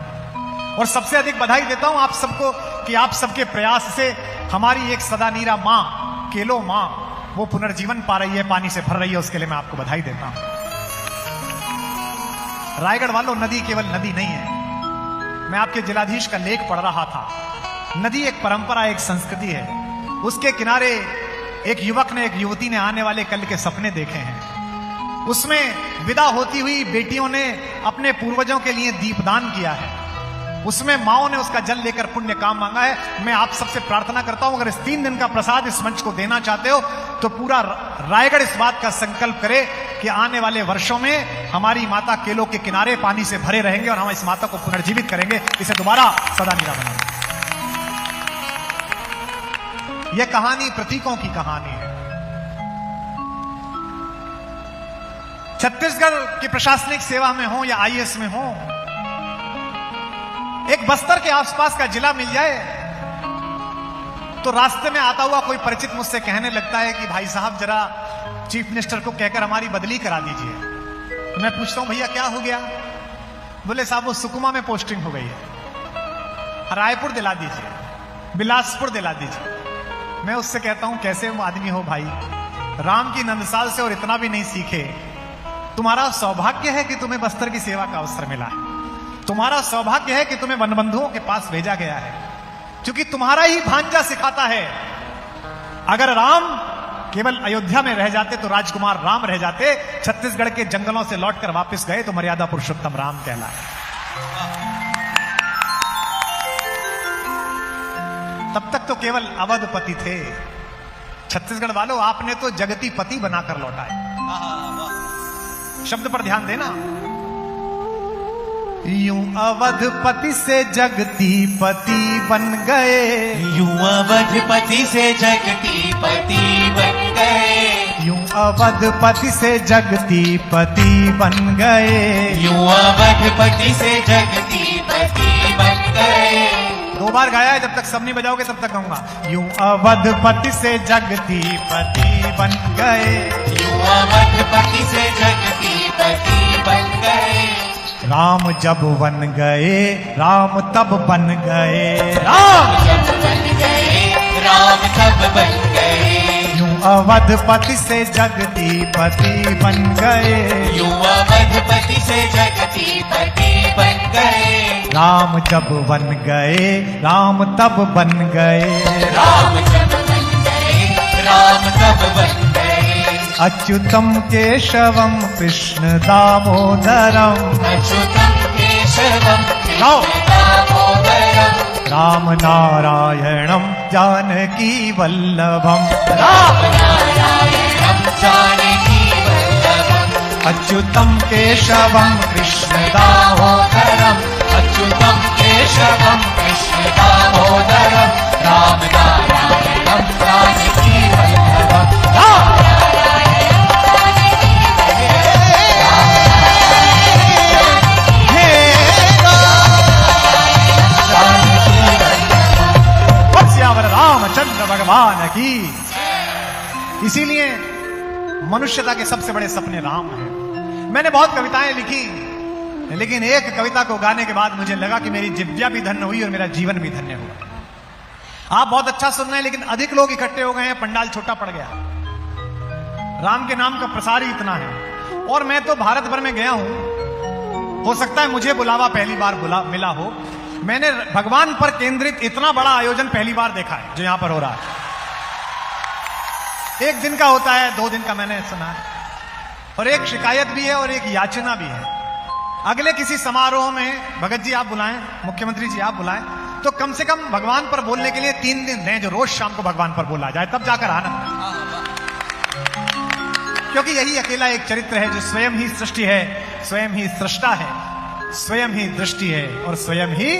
और सबसे अधिक बधाई देता हूं आप सबको कि आप सबके प्रयास से हमारी एक सदा नीरा मां, केलो मां, वो पुनर्जीवन पा रही है, पानी से भर रही है। उसके लिए मैं आपको बधाई देता हूं। रायगढ़ वालों, नदी केवल नदी नहीं है। मैं आपके जिलाधीश का लेख पढ़ रहा था। नदी एक परंपरा, एक संस्कृति है। उसके किनारे एक युवक ने, एक युवती ने आने वाले कल के सपने देखे हैं। उसमें विदा होती हुई बेटियों ने अपने पूर्वजों के लिए दीपदान किया है। उसमें माओ ने उसका जल लेकर पुण्य काम मांगा है। मैं आप सबसे प्रार्थना करता हूं, अगर इस 3 दिन का प्रसाद इस मंच को देना चाहते हो तो पूरा रायगढ़ इस बात का संकल्प करे कि आने वाले वर्षों में हमारी माता केलों के किनारे पानी से भरे रहेंगे और हम इस माता को पुनर्जीवित करेंगे, इसे दोबारा सदा नीरा बनाएंगे। यह कहानी प्रतीकों की कहानी है। छत्तीसगढ़ की प्रशासनिक सेवा में हो या आईएएस में हो, एक बस्तर के आसपास का जिला मिल जाए तो रास्ते में आता हुआ कोई परिचित मुझसे कहने लगता है कि भाई साहब जरा चीफ मिनिस्टर को कहकर हमारी बदली करा दीजिए। तो मैं पूछता हूं भैया क्या हो गया? बोले साहब वो सुकमा में पोस्टिंग हो गई है, रायपुर दिला दीजिए, बिलासपुर दिला दीजिए। मैं उससे कहता हूं कैसे आदमी हो भाई, राम की नंदसाल से और इतना भी नहीं सीखे। तुम्हारा सौभाग्य है कि तुम्हें बस्तर की सेवा का अवसर मिला है। तुम्हारा सौभाग्य है कि तुम्हें वनबंधुओं के पास भेजा गया है, क्योंकि तुम्हारा ही भांजा सिखाता है। अगर राम केवल अयोध्या में रह जाते तो राजकुमार राम रह जाते, छत्तीसगढ़ के जंगलों से लौटकर वापस गए तो मर्यादा पुरुषोत्तम राम कहलाए। तब तक तो केवल अवधपति थे। छत्तीसगढ़ वालों, आपने तो जगती पति बनाकर लौटाए। शब्द पर ध्यान देना। यूं अवधपति से जगती पति बन गए, यूं अवधपति से जगती पति बन गए, यूं अवधपति से जगती पति बन गए। यूं अवधपति से जगती पति बन गए। 2 बार गाया है, जब तक सब नहीं बजाओगे तब तक गाऊंगा। यूं अवधपति से जगती पति बन गए। यूं अवधपति से जगती पति बन गए। राम जब बन गए, राम तब बन गए। राम जब बन गए, राम तब बन गए। यूं अवधपति से जगती पति बन गए। यूं अवधपति से जगती पति बन गए। राम जब बन गए, राम तब बन गए। राम जब बन गए, राम तब बन गए। अच्युतम केशवम कृष्ण दामोदरम। अच्युतम केशवम गाओ। कृष्ण दामोदरम। राम नारायणम जानकी वल्लभम। राम नारायणं जानकी वल्लभम्। अच्युतम केशवम कृष्ण दामोदरम। अच्युतं केशवं कृष्ण दामोदरं। राम नारायणं जानकी वल्लभम्। राम रामचंद्र भगवान की। इसीलिए मनुष्यता के सबसे बड़े सपने राम हैं। मैंने बहुत कविताएं लिखी, लेकिन एक कविता को गाने के बाद मुझे लगा कि मेरी जिव्या भी धन्य हुई और मेरा जीवन भी धन्य हुआ। आप बहुत अच्छा सुन रहे हैं, लेकिन अधिक लोग इकट्ठे हो गए हैं, पंडाल छोटा पड़ गया। राम के नाम का प्रसार ही इतना है। और मैं तो भारत भर में गया हूं, हो सकता है मुझे बुलावा पहली बार मिला हो। मैंने भगवान पर केंद्रित इतना बड़ा आयोजन पहली बार देखा है जो यहां पर हो रहा है। 1 दिन का होता है, 2 दिन का मैंने सुना है, और एक शिकायत भी है और एक याचना भी है। अगले किसी समारोह में भगत जी आप बुलाएं, मुख्यमंत्री जी आप बुलाएं, तो कम से कम भगवान पर बोलने के लिए 3 दिन दें, जो रोज शाम को भगवान पर बोला जाए, तब जाकर आना। क्योंकि यही अकेला एक चरित्र है जो स्वयं ही सृष्टि है, स्वयं ही सृष्टा है, स्वयं ही दृष्टि है और स्वयं ही।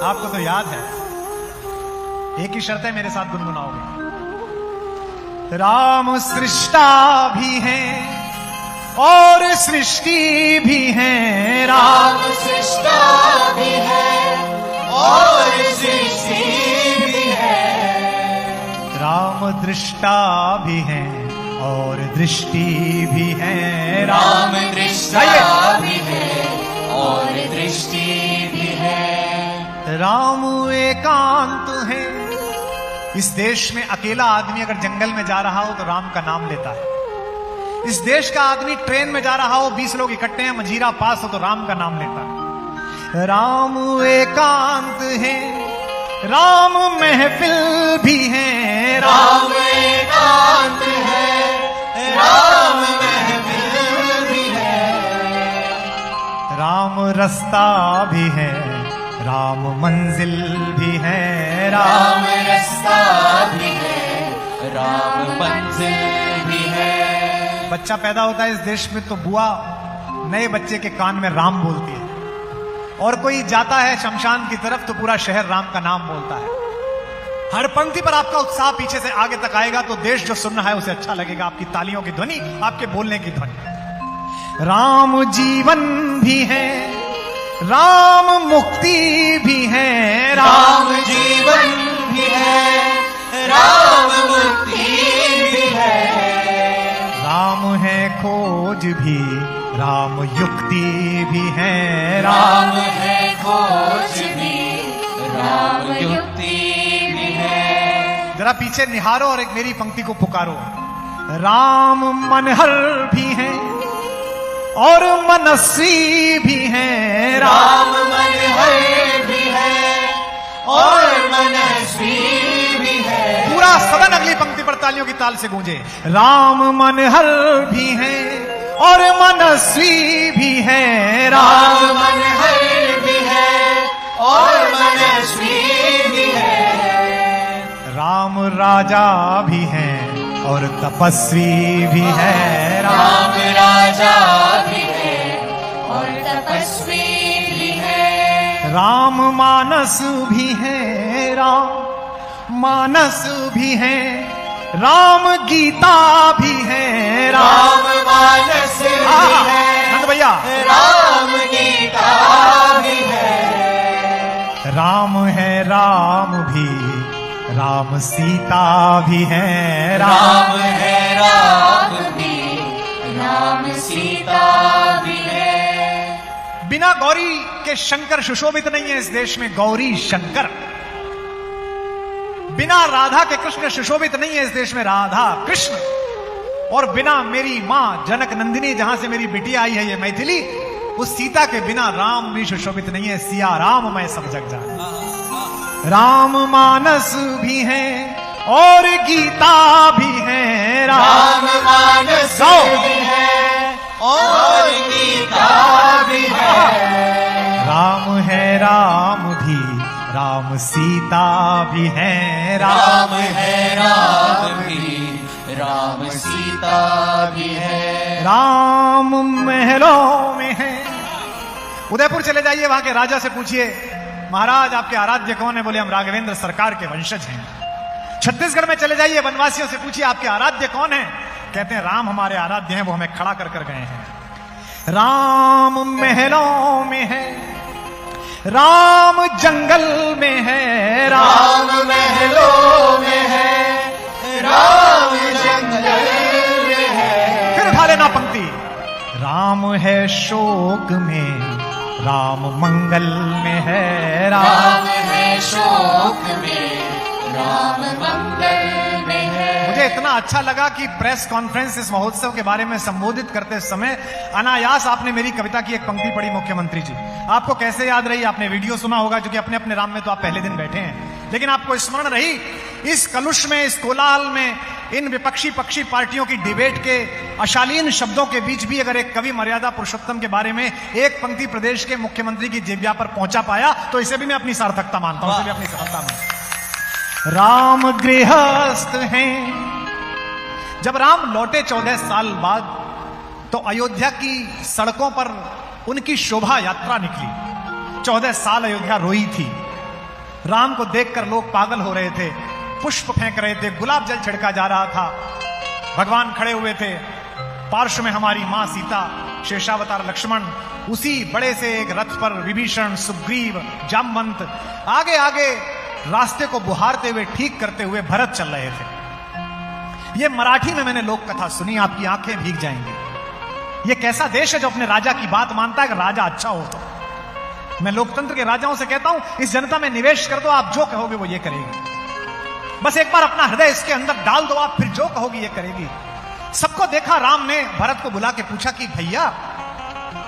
आपको तो याद है, एक ही शर्त है, मेरे साथ गुनगुनाओगे। राम सृष्टा भी है और सृष्टि भी है। राम सृष्टा भी है और सृष्टि भी है। राम दृष्टा भी है और दृष्टि भी है। राम दृष्टा भी है और दृष्टि भी है। राम एकांत है। इस देश में अकेला आदमी अगर जंगल में जा रहा हो तो राम का नाम लेता है। इस देश का आदमी ट्रेन में जा रहा हो, 20 लोग इकट्ठे हैं, मजीरा पास हो तो राम का नाम लेता है। राम एकांत है, राम महफिल भी है। राम एकांत है, राम महफिल भी है। राम रास्ता भी है, राम मंजिल भी है। राम रास्ता भी है, राम मंजिल भी है। बच्चा पैदा होता है इस देश में तो बुआ नए बच्चे के कान में राम बोलती है, और कोई जाता है शमशान की तरफ तो पूरा शहर राम का नाम बोलता है। हर पंक्ति पर आपका उत्साह पीछे से आगे तक आएगा तो देश जो सुन रहा है उसे अच्छा लगेगा, आपकी तालियों की ध्वनि, आपके बोलने की ध्वनि। राम जीवन भी है, राम मुक्ति भी है। राम जीवन भी है, राम मुक्ति भी है। राम है खोज भी, राम युक्ति भी है। राम है खोज भी, राम युक्ति भी है। जरा पीछे निहारो और एक मेरी पंक्ति को पुकारो। राम मनहर भी है और मनस्वी भी है। राम मनहर भी है और मनस्वी भी है। पूरा सदन अगली पंक्ति पर तालियों की ताल से गूंजे। राम मनहर भी है और मनस्वी भी है। राम मनहर भी है और मनस्वी भी है। राम राजा भी है और तपस्वी भी है। राम राजा भी है और तपस्वी भी है। राम मानस भी है, राम मानस भी है। राम गीता भी है, राम मानस भी है, नंद भैया, राम गीता भी है, राम है राम भी, राम सीता भी है, राम है राम भी, राम सीता भी है। बिना गौरी के शंकर सुशोभित नहीं है इस देश में, गौरी शंकर। बिना राधा के कृष्ण सुशोभित नहीं है इस देश में, राधा कृष्ण। और बिना मेरी मां जनक नंदिनी, जहां से मेरी बिटिया आई है ये मैथिली, उस सीता के बिना राम भी सुशोभित नहीं है। सिया राम मैं सब जग जान, राम मानस भी है और गीता भी है, राम मानस भी है और गीता भी है, राम है राम भी, राम सीता भी है, राम है राम भी, राम सीता भी है, राम महलों में है। उदयपुर चले जाइए, वहां के राजा से पूछिए, महाराज आपके आराध्य कौन है? बोले हम राघवेंद्र सरकार के वंशज हैं। छत्तीसगढ़ में चले जाइए, वनवासियों से पूछिए आपके आराध्य कौन है? कहते हैं राम हमारे आराध्य हैं, वो हमें खड़ा कर कर गए हैं। राम महलों में है, राम जंगल में है, राम महलों में है, राम जंगल में है। फिर उठा लेना पंक्ति, राम है शोक में, राम मंगल में है, राम है शोक में, राम मंगल में है। मुझे इतना अच्छा लगा कि प्रेस कॉन्फ्रेंस इस महोत्सव के बारे में संबोधित करते समय अनायास आपने मेरी कविता की एक पंक्ति पढ़ी। मुख्यमंत्री जी, आपको कैसे याद रही? आपने वीडियो सुना होगा, क्योंकि अपने अपने राम में तो आप पहले दिन बैठे हैं, लेकिन आपको स्मरण रही इस कलुष में, इस कोलाहल में, इन विपक्षी पक्षी पार्टियों की डिबेट के अशालीन शब्दों के बीच भी अगर एक कवि मर्यादा पुरुषोत्तम के बारे में एक पंक्ति प्रदेश के मुख्यमंत्री की जिह्वा पर पहुंचा पाया, तो इसे भी मैं अपनी सार्थकता मानता हूं, इसे भी अपनी सफलता मानता हूं। राम गृहस्थ हैं। जब राम लौटे 14 साल बाद, तो अयोध्या की सड़कों पर उनकी शोभा यात्रा निकली। 14 साल अयोध्या रोई थी। राम को देखकर लोग पागल हो रहे थे, पुष्प फेंक रहे थे, गुलाब जल छिड़का जा रहा था। भगवान खड़े हुए थे, पार्श्व में हमारी मां सीता, शेषावतार लक्ष्मण, उसी बड़े से एक रथ पर विभीषण, सुग्रीव, जामवंत, आगे आगे रास्ते को बुहारते हुए, ठीक करते हुए भरत चल रहे थे। ये मराठी में मैंने लोक कथा सुनी, आपकी आंखें भीग जाएंगी। ये कैसा देश है जो अपने राजा की बात मानता है कि राजा अच्छा हो तो। मैं लोकतंत्र के राजाओं से कहता हूं, इस जनता में निवेश कर दो, आप जो कहोगे वो ये करेगी। बस एक बार अपना हृदय इसके अंदर डाल दो, आप फिर जो कहोगे ये करेगी। सबको देखा, राम ने भरत को बुला के पूछा कि भैया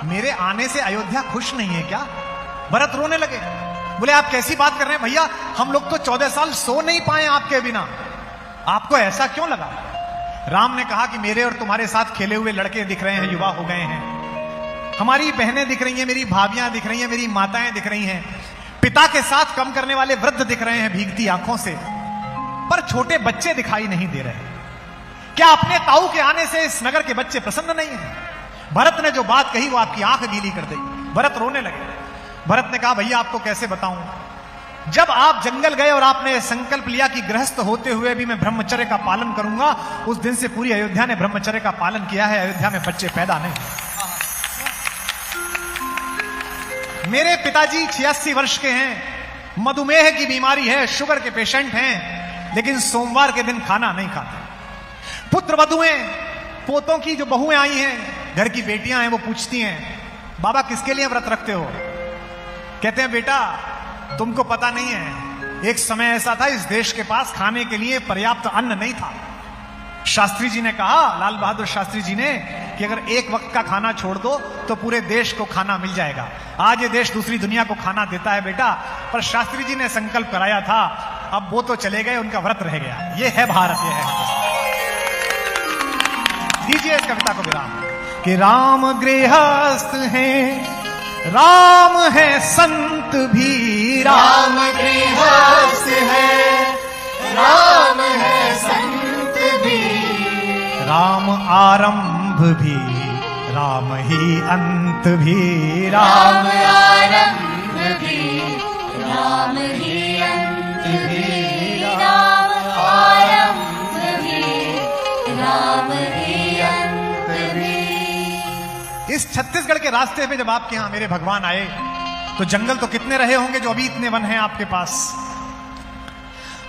मेरे आने से अयोध्या खुश नहीं है क्या? भरत रोने लगे, बोले आप कैसी बात कर रहे हैं भैया, हम लोग तो 14 साल सो नहीं पाए आपके बिना, आपको ऐसा क्यों लगा? राम ने कहा कि मेरे और तुम्हारे साथ खेले हुए लड़के दिख रहे हैं, युवा हो गए हैं, हमारी बहनें दिख रही हैं, मेरी भाभियां दिख रही हैं, मेरी माताएं दिख रही हैं, पिता के साथ कम करने वाले वृद्ध दिख रहे हैं भीगती आंखों से, पर छोटे बच्चे दिखाई नहीं दे रहे। क्या अपने ताऊ के आने से इस नगर के बच्चे प्रसन्न नहीं हैं? भरत ने जो बात कही वो आपकी आंख गीली कर दी। भरत रोने लगे। भरत ने कहा भैया आपको कैसे बताऊं, जब आप जंगल गए और आपने संकल्प लिया कि गृहस्थ होते हुए भी मैं ब्रह्मचर्य का पालन करूंगा, उस दिन से पूरी अयोध्या ने ब्रह्मचर्य का पालन किया है। अयोध्या में बच्चे पैदा नहीं। मेरे पिताजी 86 वर्ष के हैं, मधुमेह की बीमारी है, शुगर के पेशेंट हैं, लेकिन सोमवार के दिन खाना नहीं खाते। पुत्र वधुएं, पोतों की जो बहुएं आई हैं, घर की बेटियां हैं, वो पूछती हैं बाबा किसके लिए व्रत रखते हो? कहते हैं बेटा तुमको पता नहीं है, एक समय ऐसा था इस देश के पास खाने के लिए पर्याप्त अन्न नहीं था। शास्त्री जी ने कहा, लाल बहादुर शास्त्री जी ने, कि अगर एक वक्त का खाना छोड़ दो तो पूरे देश को खाना मिल जाएगा। आज ये देश दूसरी दुनिया को खाना देता है बेटा, पर शास्त्री जी ने संकल्प कराया था, अब वो तो चले गए, उनका व्रत रह गया। ये है भारत, ये है हिंदुस्तान। दीजिए इस कविता को विराम कि राम गृहस्थ हैं, राम है संत भी, राम गृहस्थ है, राम है संत भी, राम आरंभ भी, राम ही अंत भी, राम आरंभ भी, राम ही अंत भी, राम आरंभ भी, इस छत्तीसगढ़ के रास्ते पे जब आपके यहां मेरे भगवान आए तो जंगल तो कितने रहे होंगे जो अभी इतने वन हैं आपके पास।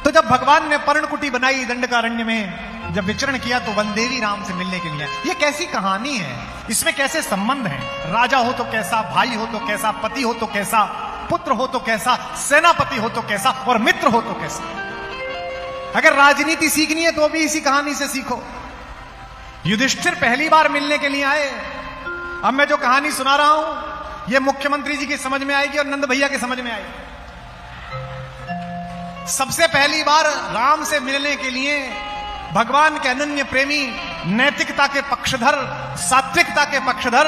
तो जब भगवान ने पर्णकुटी बनाई दंडकारण्य में, जब विचरण किया तो वनदेवी राम से मिलने के लिए। ये कैसी कहानी है, इसमें कैसे संबंध हैं? राजा हो तो कैसा, भाई हो तो कैसा, पति हो तो कैसा, पुत्र हो तो कैसा, सेनापति हो तो कैसा, और मित्र हो तो कैसा। अगर राजनीति सीखनी है तो भी इसी कहानी से सीखो। युधिष्ठिर पहली बार मिलने के लिए आए। अब मैं जो कहानी सुना रहा हूं ये मुख्यमंत्री जी की समझ में आएगी और नंद भैया की समझ में आएगी। सबसे पहली बार राम से मिलने के लिए भगवान के अनन्य प्रेमी, नैतिकता के पक्षधर, सात्विकता के पक्षधर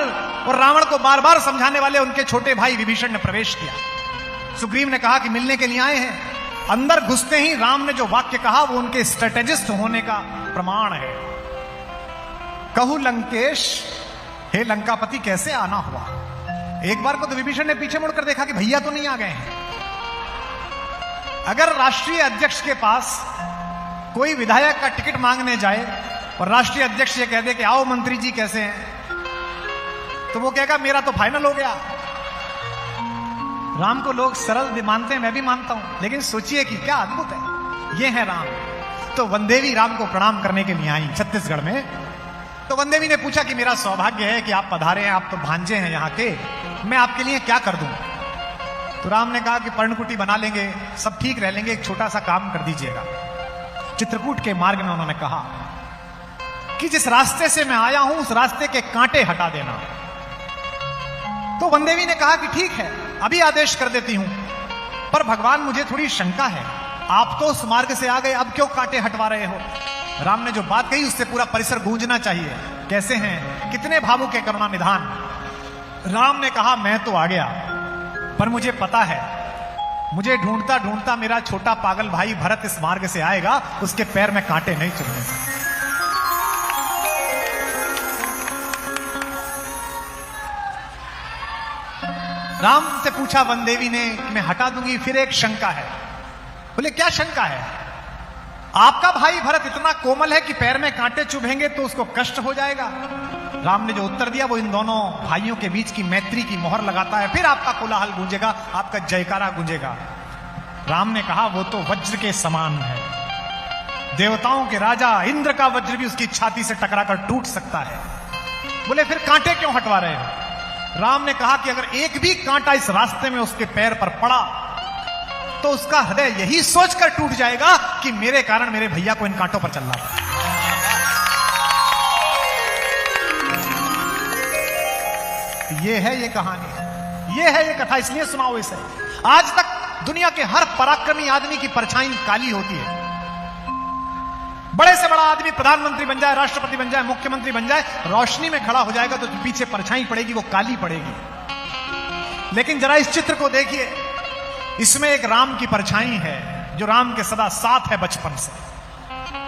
और रावण को बार बार समझाने वाले उनके छोटे भाई विभीषण ने प्रवेश किया। सुग्रीव ने कहा कि मिलने के लिए आए हैं। अंदर घुसते ही राम ने जो वाक्य कहा वो उनके स्ट्रेटेजिस्ट होने का प्रमाण है। कहू लंकेश, हे लंकापति कैसे आना हुआ। एक बार को तो विभीषण ने पीछे मुड़कर देखा कि भैया तो नहीं आ गए हैं। अगर राष्ट्रीय अध्यक्ष के पास कोई विधायक का टिकट मांगने जाए और राष्ट्रीय अध्यक्ष ये कह दे कि आओ मंत्री जी कैसे हैं, तो वो कहेगा मेरा तो फाइनल हो गया। राम को लोग सरल भी मानते हैं, मैं भी मानता हूं, लेकिन सोचिए कि क्या अद्भुत है। ये है राम। तो वनदेवी राम को प्रणाम करने के लिए आई छत्तीसगढ़ में। तो वनदेवी ने पूछा कि मेरा सौभाग्य है कि आप पधारे हैं, आप तो भांजे हैं यहाँ के, मैं आपके लिए क्या कर दूं। तो राम ने कहा कि पर्णकुटी बना लेंगे, सब ठीक रह लेंगे, एक छोटा सा काम कर दीजिएगा। चित्रकूट के मार्ग में उन्होंने कहा कि जिस रास्ते से मैं आया हूं उस रास्ते के कांटे हटा देना। तो वनदेवी ने कहा कि ठीक है, अभी आदेश कर देती हूं, पर भगवान मुझे थोड़ी शंका है, आप तो उस मार्ग से आ गए, अब क्यों कांटे हटवा रहे हो। राम ने जो बात कही उससे पूरा परिसर गूंजना चाहिए। कैसे हैं, कितने भावुक है करुणा निधान। राम ने कहा मैं तो आ गया, पर मुझे पता है, मुझे ढूंढता ढूंढता मेरा छोटा पागल भाई भरत इस मार्ग से आएगा, उसके पैर में कांटे नहीं चुभेंगे। राम से पूछा वनदेवी ने कि मैं हटा दूंगी, फिर एक शंका है। बोले क्या शंका है। आपका भाई भरत इतना कोमल है कि पैर में कांटे चुभेंगे तो उसको कष्ट हो जाएगा। राम ने जो उत्तर दिया वो इन दोनों भाइयों के बीच की मैत्री की मोहर लगाता है। फिर आपका कोलाहल गूंजेगा, आपका जयकारा गूंजेगा। राम ने कहा वो तो वज्र के समान है, देवताओं के राजा इंद्र का वज्र भी उसकी छाती से टकराकर टूट सकता है। बोले फिर कांटे क्यों हटवा रहे हो। राम ने कहा कि अगर एक भी कांटा इस रास्ते में उसके पैर पर पड़ा तो उसका हृदय यही सोचकर टूट जाएगा कि मेरे कारण मेरे भैया को इन कांटों पर चलना पड़ा। ये है ये कहानी, ये है ये कथा, इसलिए सुनाओ इसे। आज तक दुनिया के हर पराक्रमी आदमी की परछाई काली होती है। बड़े से बड़ा आदमी प्रधानमंत्री बन जाए, राष्ट्रपति बन जाए, मुख्यमंत्री बन जाए, रोशनी में खड़ा हो जाएगा तो पीछे परछाई पड़ेगी, वो काली पड़ेगी। लेकिन जरा इस चित्र को देखिए, इसमें एक राम की परछाई है जो राम के सदा साथ है बचपन से।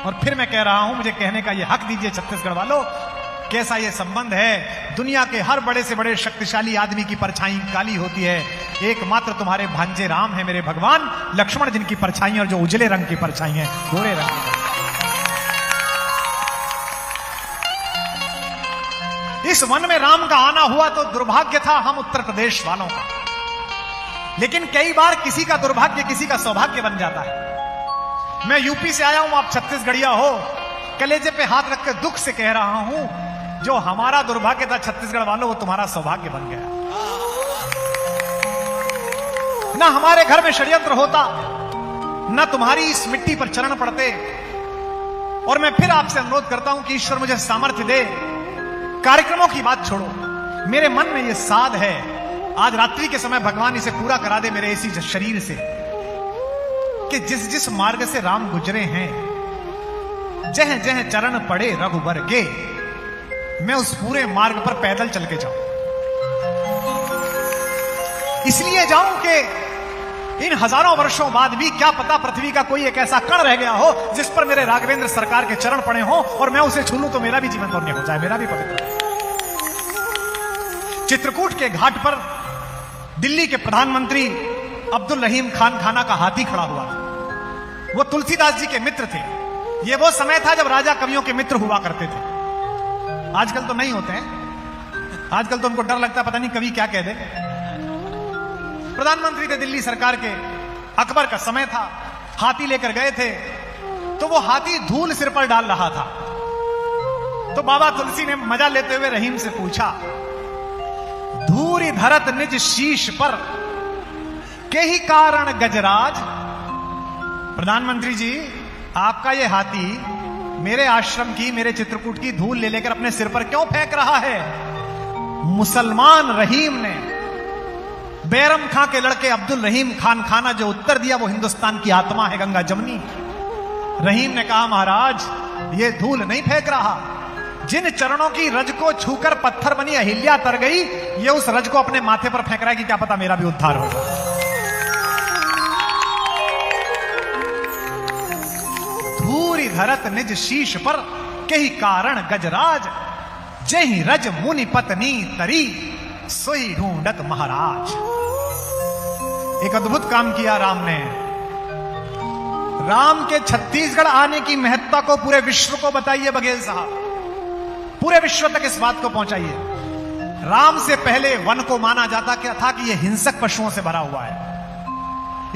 और फिर मैं कह रहा हूं, मुझे कहने का यह हक दीजिए छत्तीसगढ़ वालों, कैसा यह संबंध है। दुनिया के हर बड़े से बड़े शक्तिशाली आदमी की परछाई काली होती है, एकमात्र तुम्हारे भांजे राम है मेरे भगवान, लक्ष्मण जिनकी परछाई और जो उजले रंग की परछाई है, गोरे रंग की। इस वन में राम का आना हुआ तो दुर्भाग्य था हम उत्तर प्रदेश वालों का, लेकिन कई बार किसी का दुर्भाग्य किसी का सौभाग्य बन जाता है। मैं यूपी से आया हूं, आप छत्तीसगढ़िया हो, कलेजे पे हाथ रखकर दुख से कह रहा हूं, जो हमारा दुर्भाग्य था छत्तीसगढ़ वालों, वो तुम्हारा सौभाग्य बन गया। ना हमारे घर में षड्यंत्र होता, ना तुम्हारी इस मिट्टी पर चरण पड़ते। और मैं फिर आपसे अनुरोध करता हूं कि ईश्वर मुझे सामर्थ्य दे। कार्यक्रमों की बात छोड़ो, मेरे मन में यह साध है, आज रात्रि के समय भगवान इसे पूरा करा दे मेरे इसी शरीर से, कि जिस जिस मार्ग से राम गुजरे हैं, जह जह चरण पड़े रघुबर के, मैं उस पूरे मार्ग पर पैदल चल के जाऊं। इसलिए जाऊं कि इन हजारों वर्षों बाद भी क्या पता पृथ्वी का कोई एक ऐसा कण रह गया हो जिस पर मेरे राघवेंद्र सरकार के चरण पड़े हो और मैं उसे छू लूं तो मेरा भी जीवन धन्य हो जाए, मेरा भी पवित्र। चित्रकूट के घाट पर दिल्ली के प्रधानमंत्री अब्दुल रहीम खान खाना का हाथी खड़ा हुआ था। वो तुलसीदास जी के मित्र थे। ये वो समय था जब राजा कवियों के मित्र हुआ करते थे, आजकल तो नहीं होते हैं। आजकल तो उनको डर लगता है, पता नहीं कभी क्या कह दे। प्रधानमंत्री थे दिल्ली सरकार के, अकबर का समय था, हाथी लेकर गए थे, तो वो हाथी धूल सिर पर डाल रहा था। तो बाबा तुलसी ने मजा लेते हुए रहीम से पूछा, धूरी धरत निज शीश पर के ही कारण गजराज। प्रधानमंत्री जी, आपका ये हाथी मेरे आश्रम की, मेरे चित्रकूट की धूल ले लेकर अपने सिर पर क्यों फेंक रहा है? मुसलमान रहीम ने बैरम खां के लड़के अब्दुल रहीम खान खाना जो उत्तर दिया, वो हिंदुस्तान की आत्मा है, गंगा जमुनी। रहीम ने कहा, महाराज ये धूल नहीं फेंक रहा, जिन चरणों की रज को छूकर पत्थर बनी अहिल्या तर गई, ये उस रज को अपने माथे पर फेंक रहा है कि क्या पता मेरा भी उद्धार होगा। धूरी धरत निज शीश पर के ही कारण गजराज, जही रज मुनि पत्नी तरी सोई ढूंढत महाराज। एक अद्भुत काम किया राम ने। राम के छत्तीसगढ़ आने की महत्ता को पूरे विश्व को बताइए बघेल साहब, पूरे विश्व तक इस बात को पहुंचाइए। राम से पहले वन को माना जाता क्या था कि यह हिंसक पशुओं से भरा हुआ है,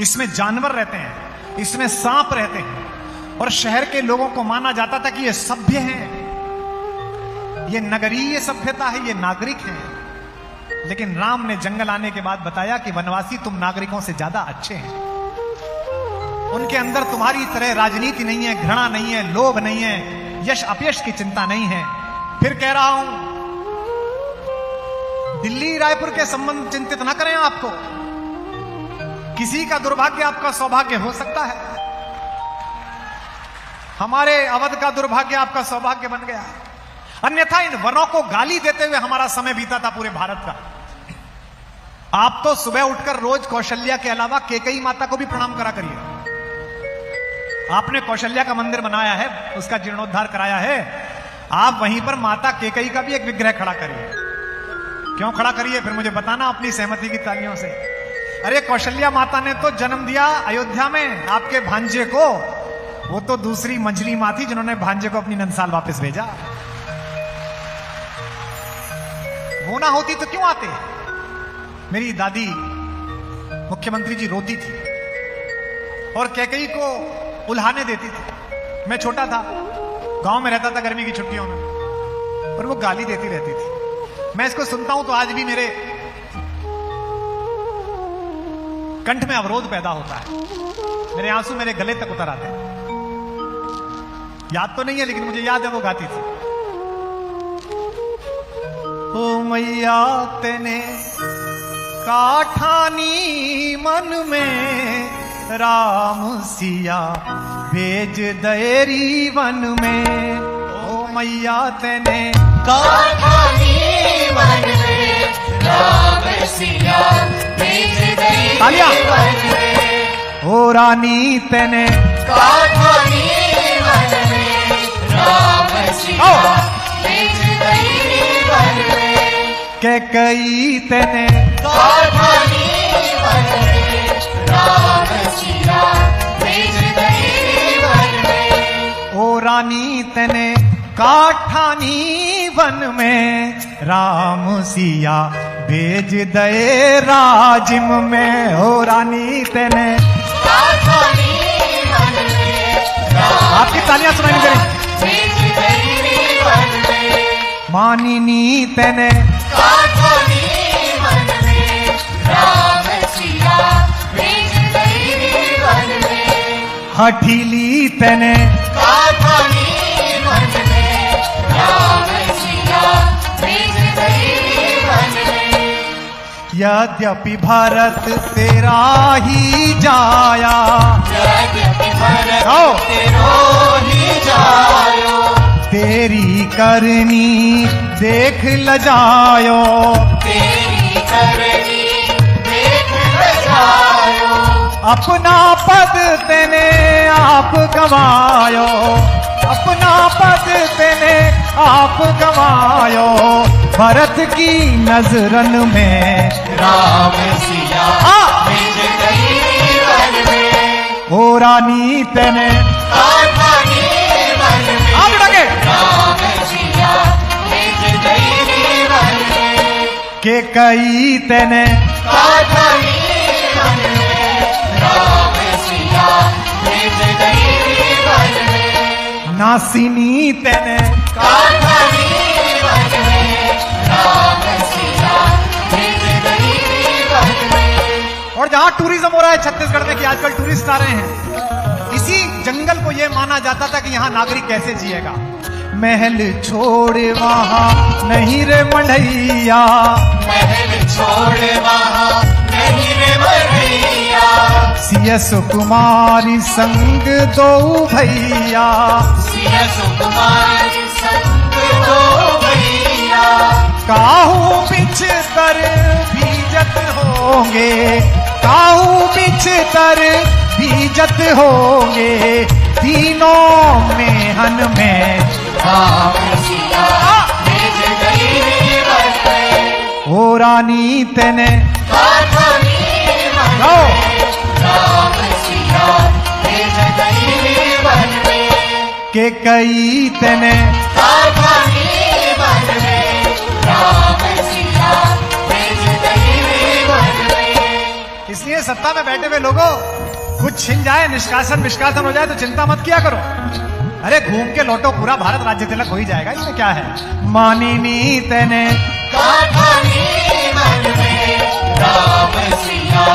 इसमें जानवर रहते हैं, इसमें सांप रहते हैं, और शहर के लोगों को माना जाता था कि ये सभ्य हैं, ये नगरीय सभ्यता है, ये नागरिक हैं। लेकिन राम ने जंगल आने के बाद बताया कि वनवासी तुम नागरिकों से ज्यादा अच्छे हैं, उनके अंदर तुम्हारी तरह राजनीति नहीं है, घृणा नहीं है, लोभ नहीं है, यश अपयश की चिंता नहीं है। फिर कह रहा हूं, दिल्ली रायपुर के संबंध चिंतित ना करें आपको, किसी का दुर्भाग्य आपका सौभाग्य हो सकता है। हमारे अवध का दुर्भाग्य आपका सौभाग्य बन गया, अन्यथा इन वनों को गाली देते हुए हमारा समय बीता था पूरे भारत का। आप तो सुबह उठकर रोज कौशल्या के अलावा केकई माता को भी प्रणाम करा करिए। आपने कौशल्या का मंदिर बनाया है, उसका जीर्णोद्धार कराया है, आप वहीं पर माता केकई का भी एक विग्रह खड़ा करिए। क्यों खड़ा करिए, फिर मुझे बताना अपनी सहमति की तालियों से। अरे कौशल्या माता ने तो जन्म दिया अयोध्या में आपके भांजे को, वो तो दूसरी मंझली माँ थी जिन्होंने भांजे को अपनी नंदसाल वापस भेजा। वो ना होती तो क्यों आते? मेरी दादी मुख्यमंत्री जी रोती थी और कैकई को उल्हाने देती थी। मैं छोटा था, गांव में रहता था गर्मी की छुट्टियों में, और वो गाली देती रहती थी। मैं इसको सुनता हूं तो आज भी मेरे कंठ में अवरोध पैदा होता है, मेरे आंसू मेरे गले तक उतर आते हैं। याद तो नहीं है लेकिन मुझे याद है वो गाती थी, ओ मैया तेने काठानी मन में राम सिया भेज देरी वन में। ओ मैया तेने काठानी मन में राम सिया भेज देरी तालियां। वन में। ओ रानी तेने काठानी मन में राम सिया भेज देरी वन में। कैकई तेने काठानी मन में राम सिया भेज देरी वन में। ओ रानी तेने काठानी वन में राम सिया भेज दे राजिम में। ओ रानी तेने काठानी मन में राम आपकी तालियां सुनाई दे रही। भेज देरी वन में। मानिनी तेने काठानी मन में राम सिया भेज देरी वन में। हठीली तेने काठानी मन में राम सिया भेज देरी वन में। यद्यपि भरत तेरा ही जाया, यद्यपि भरत आओ। तेरो ही जायो। तेरी करनी देख लजायो, तेरी करनी देख लजायो। अपना पद तेने आप गवायो, अपना पद तेने आप गवायो। भरत की नजरन में राम सिया भेज देरी वन में। ओ रानी तेने काठानी मन में आप लगे राम सिया भेज देरी वन में। के कई तेने काठानी वन में राम सिया भेज गई वन में नासिनी तेने काठानी वन में राम सिया भेज गई वन में। और जहां टूरिज्म हो रहा है छत्तीसगढ़ में कि आजकल टूरिस्ट आ रहे हैं, इसी जंगल को यह माना जाता था कि यहां नागरिक कैसे जिएगा। महल छोड़ वहां नहीं रे मढ़ैया, महल छोड़ वहां नहीं रे मढ़ैया, सिया सुकुमारी संग दो भैया, सिया सुकुमारी संग दो भैया, काहू बिछतर भीजत होंगे, काहू बिछतर भीजत होंगे, तीनों मेहन में राम सिया भेज गई वन में। ओ रानी तेने काठानी वन में राम सिया भेज गई वन में। के कई तेने काठानी वन में राम सिया भेज गई वन में। इसलिए सत्ता में बैठे हुए लोगों कुछ छिन जाए, निष्कासन विष्कासन हो जाए तो चिंता मत किया करो। अरे घूम के लौटो, पूरा भारत राज्य तिलक हो ही जाएगा, इसमें क्या है। मानिनी तेने काठानी वन में राम सिया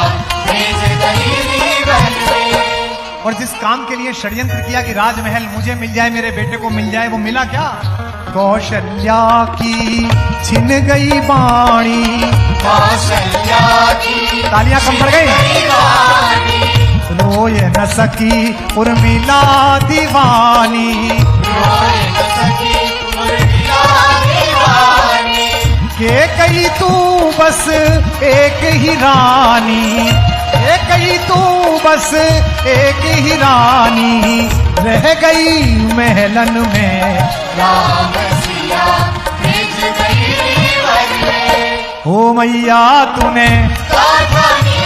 भेज गई वन में। और जिस काम के लिए षड्यंत्र किया कि राजमहल मुझे मिल जाए, मेरे बेटे को मिल जाए, वो मिला क्या। कौशल्या की छिन गई बाणी, कौशल्या की तालियां कम पड़ गई, रोए न सकी उर्मिला दीवानी, रोए न सकी उर्मिला दीवानी, के कही तू बस एक ही रानी, के कही तू बस एक ही रानी, रह गई महलन में राम सिया भेज गई वन में। ओ मैया तूने काठानी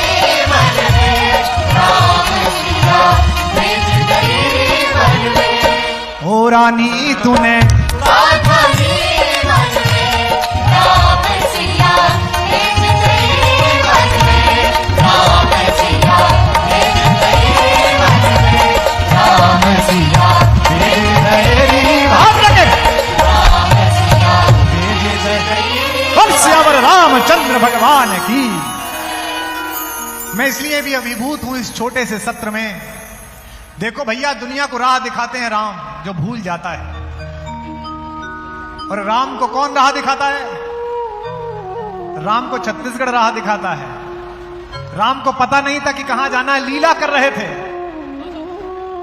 वन में राम सिया भेज गई वन में। ओ रानी तूने काठानी वन में राम सिया भेज गई वन में। राम सिया भेज गई वन में। राम सिया भेज गई हाथ रखे राम सिया भेज गई। हम सियावर रामचंद्र भगवान की। मैं इसलिए भी अभिभूत हूं इस छोटे से सत्र में। देखो भैया, दुनिया को राह दिखाते हैं राम, जो भूल जाता है। और राम को कौन राह दिखाता है? राम को छत्तीसगढ़ राह दिखाता है। राम को पता नहीं था कि कहां जाना है, लीला कर रहे थे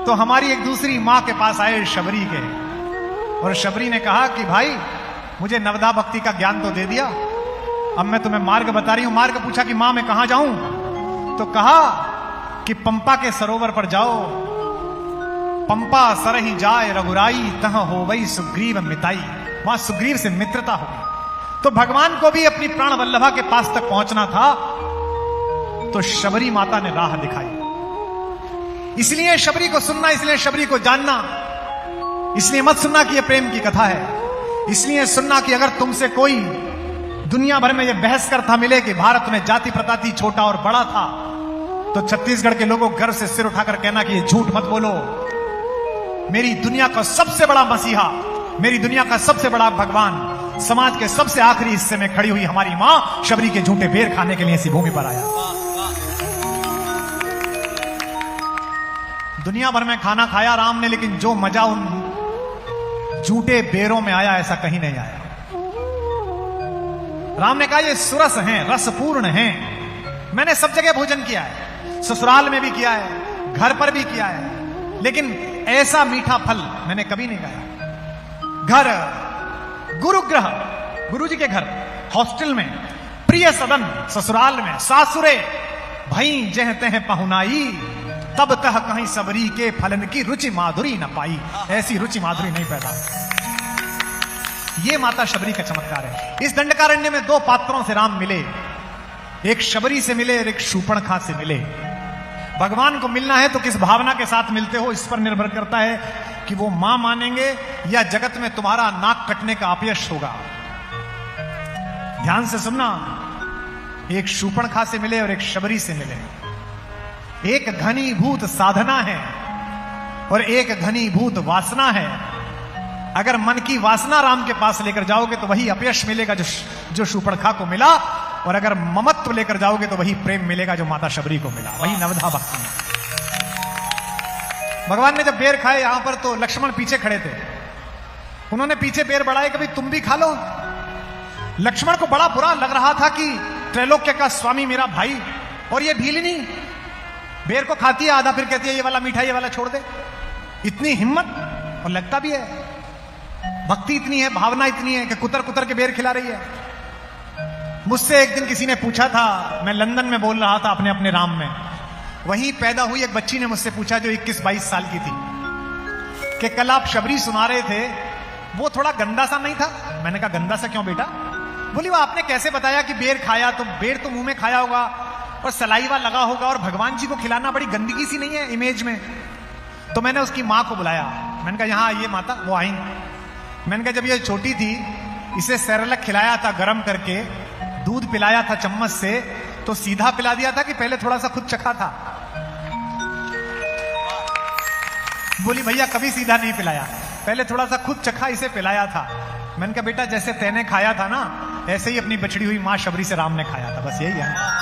तो हमारी एक दूसरी मां के पास आए शबरी के, और शबरी ने कहा कि भाई मुझे नवदा भक्ति का ज्ञान तो दे दिया, अब मैं तुम्हें मार्ग बता रही हूं। मार्ग पूछा कि मां मैं कहां जाऊं, तो कहा कि पंपा के सरोवर पर जाओ, पंपा सरही जाए रघुराई, तह हो वही सुग्रीव मिताई, वहां सुग्रीव से मित्रता होगी। तो भगवान को भी अपनी प्राण वल्लभा के पास तक पहुंचना था, तो शबरी माता ने राह दिखाई। इसलिए शबरी को सुनना, इसलिए शबरी को जानना, इसलिए मत सुनना कि यह प्रेम की कथा है। इसलिए सुनना कि अगर तुमसे कोई दुनिया भर में यह बहस करता मिले कि भारत में जाति प्रताति छोटा और बड़ा था, तो छत्तीसगढ़ के लोगों गर्व से सिर उठाकर कहना कि ये झूठ मत बोलो। मेरी दुनिया का सबसे बड़ा मसीहा, मेरी दुनिया का सबसे बड़ा भगवान, समाज के सबसे आखिरी हिस्से में खड़ी हुई हमारी मां शबरी के झूठे बेर खाने के लिए इसी भूमि पर आया। दुनिया भर में खाना खाया राम ने, लेकिन जो मजा उन झूठे बेरों में आया ऐसा कहीं नहीं आया। राम ने कहा ये सुरस हैं, रसपूर्ण हैं। मैंने सब जगह भोजन किया है, ससुराल में भी किया है, घर पर भी किया है, लेकिन ऐसा मीठा फल मैंने कभी नहीं खाया। घर, गुरुगृह, गुरु जी के घर, हॉस्टल में, प्रिय सदन ससुराल में, सासुरे भई जहते हैं पहुनाई, तब तह कहीं सबरी के फलन की रुचि माधुरी न पाई। ऐसी रुचि माधुरी नहीं पैदा। ये माता शबरी का चमत्कार है। इस दंडकारण्य में दो पात्रों से राम मिले, एक शबरी से मिले और एक शूर्पणखा से मिले। भगवान को मिलना है तो किस भावना के साथ मिलते हो, इस पर निर्भर करता है कि वो मां मानेंगे या जगत में तुम्हारा नाक कटने का अपयश होगा। ध्यान से सुनना, एक शूर्पणखा से मिले और एक शबरी से मिले। एक घनीभूत साधना है और एक घनीभूत वासना है। अगर मन की वासना राम के पास लेकर जाओगे तो वही अपयश मिलेगा जो शूर्पणखा को मिला, और अगर ममत्व लेकर जाओगे तो वही प्रेम मिलेगा जो माता शबरी को मिला, वही नवधा भक्ति में। भगवान ने जब बेर खाए यहां पर तो लक्ष्मण पीछे खड़े थे, उन्होंने पीछे बेर बढ़ाए, कभी तुम भी खा लो। लक्ष्मण को बड़ा बुरा लग रहा था कि त्रैलोक्य का स्वामी मेरा भाई और ये भीलिनी बेर को खाती है आधा, फिर कहती है ये वाला मीठा, ये वाला छोड़ दे। इतनी हिम्मत, और लगता भी है भक्ति इतनी है, भावना इतनी है कि कुतर कुतर के बेर खिला रही है। मुझसे एक दिन किसी ने पूछा था, मैं लंदन में बोल रहा था अपने अपने राम में, वहीं पैदा हुई एक बच्ची ने मुझसे पूछा जो 21-22 साल की थी कि कल आप शबरी सुना रहे थे, वो थोड़ा गंदा सा नहीं था? मैंने कहा गंदा सा क्यों बेटा? बोली वो आपने कैसे बताया कि बेर खाया, तो बेर तो मुंह में खाया होगा और सलाइवा लगा होगा, और भगवान जी को खिलाना बड़ी गंदगी सी नहीं है इमेज में? तो मैंने उसकी माँ को बुलाया, मैंने कहा यहाँ आइए माता। वो आई। मैंने कहा जब ये छोटी थी इसे सेरेलैक खिलाया था गरम करके, दूध पिलाया था चम्मच से, तो सीधा पिला दिया था कि पहले थोड़ा सा खुद चखा था? बोली भैया कभी सीधा नहीं पिलाया, पहले थोड़ा सा खुद चखा इसे पिलाया था। मैंने कहा बेटा जैसे तैने खाया था ना, ऐसे ही अपनी बछड़ी हुई मां शबरी से राम ने खाया था, बस यही है।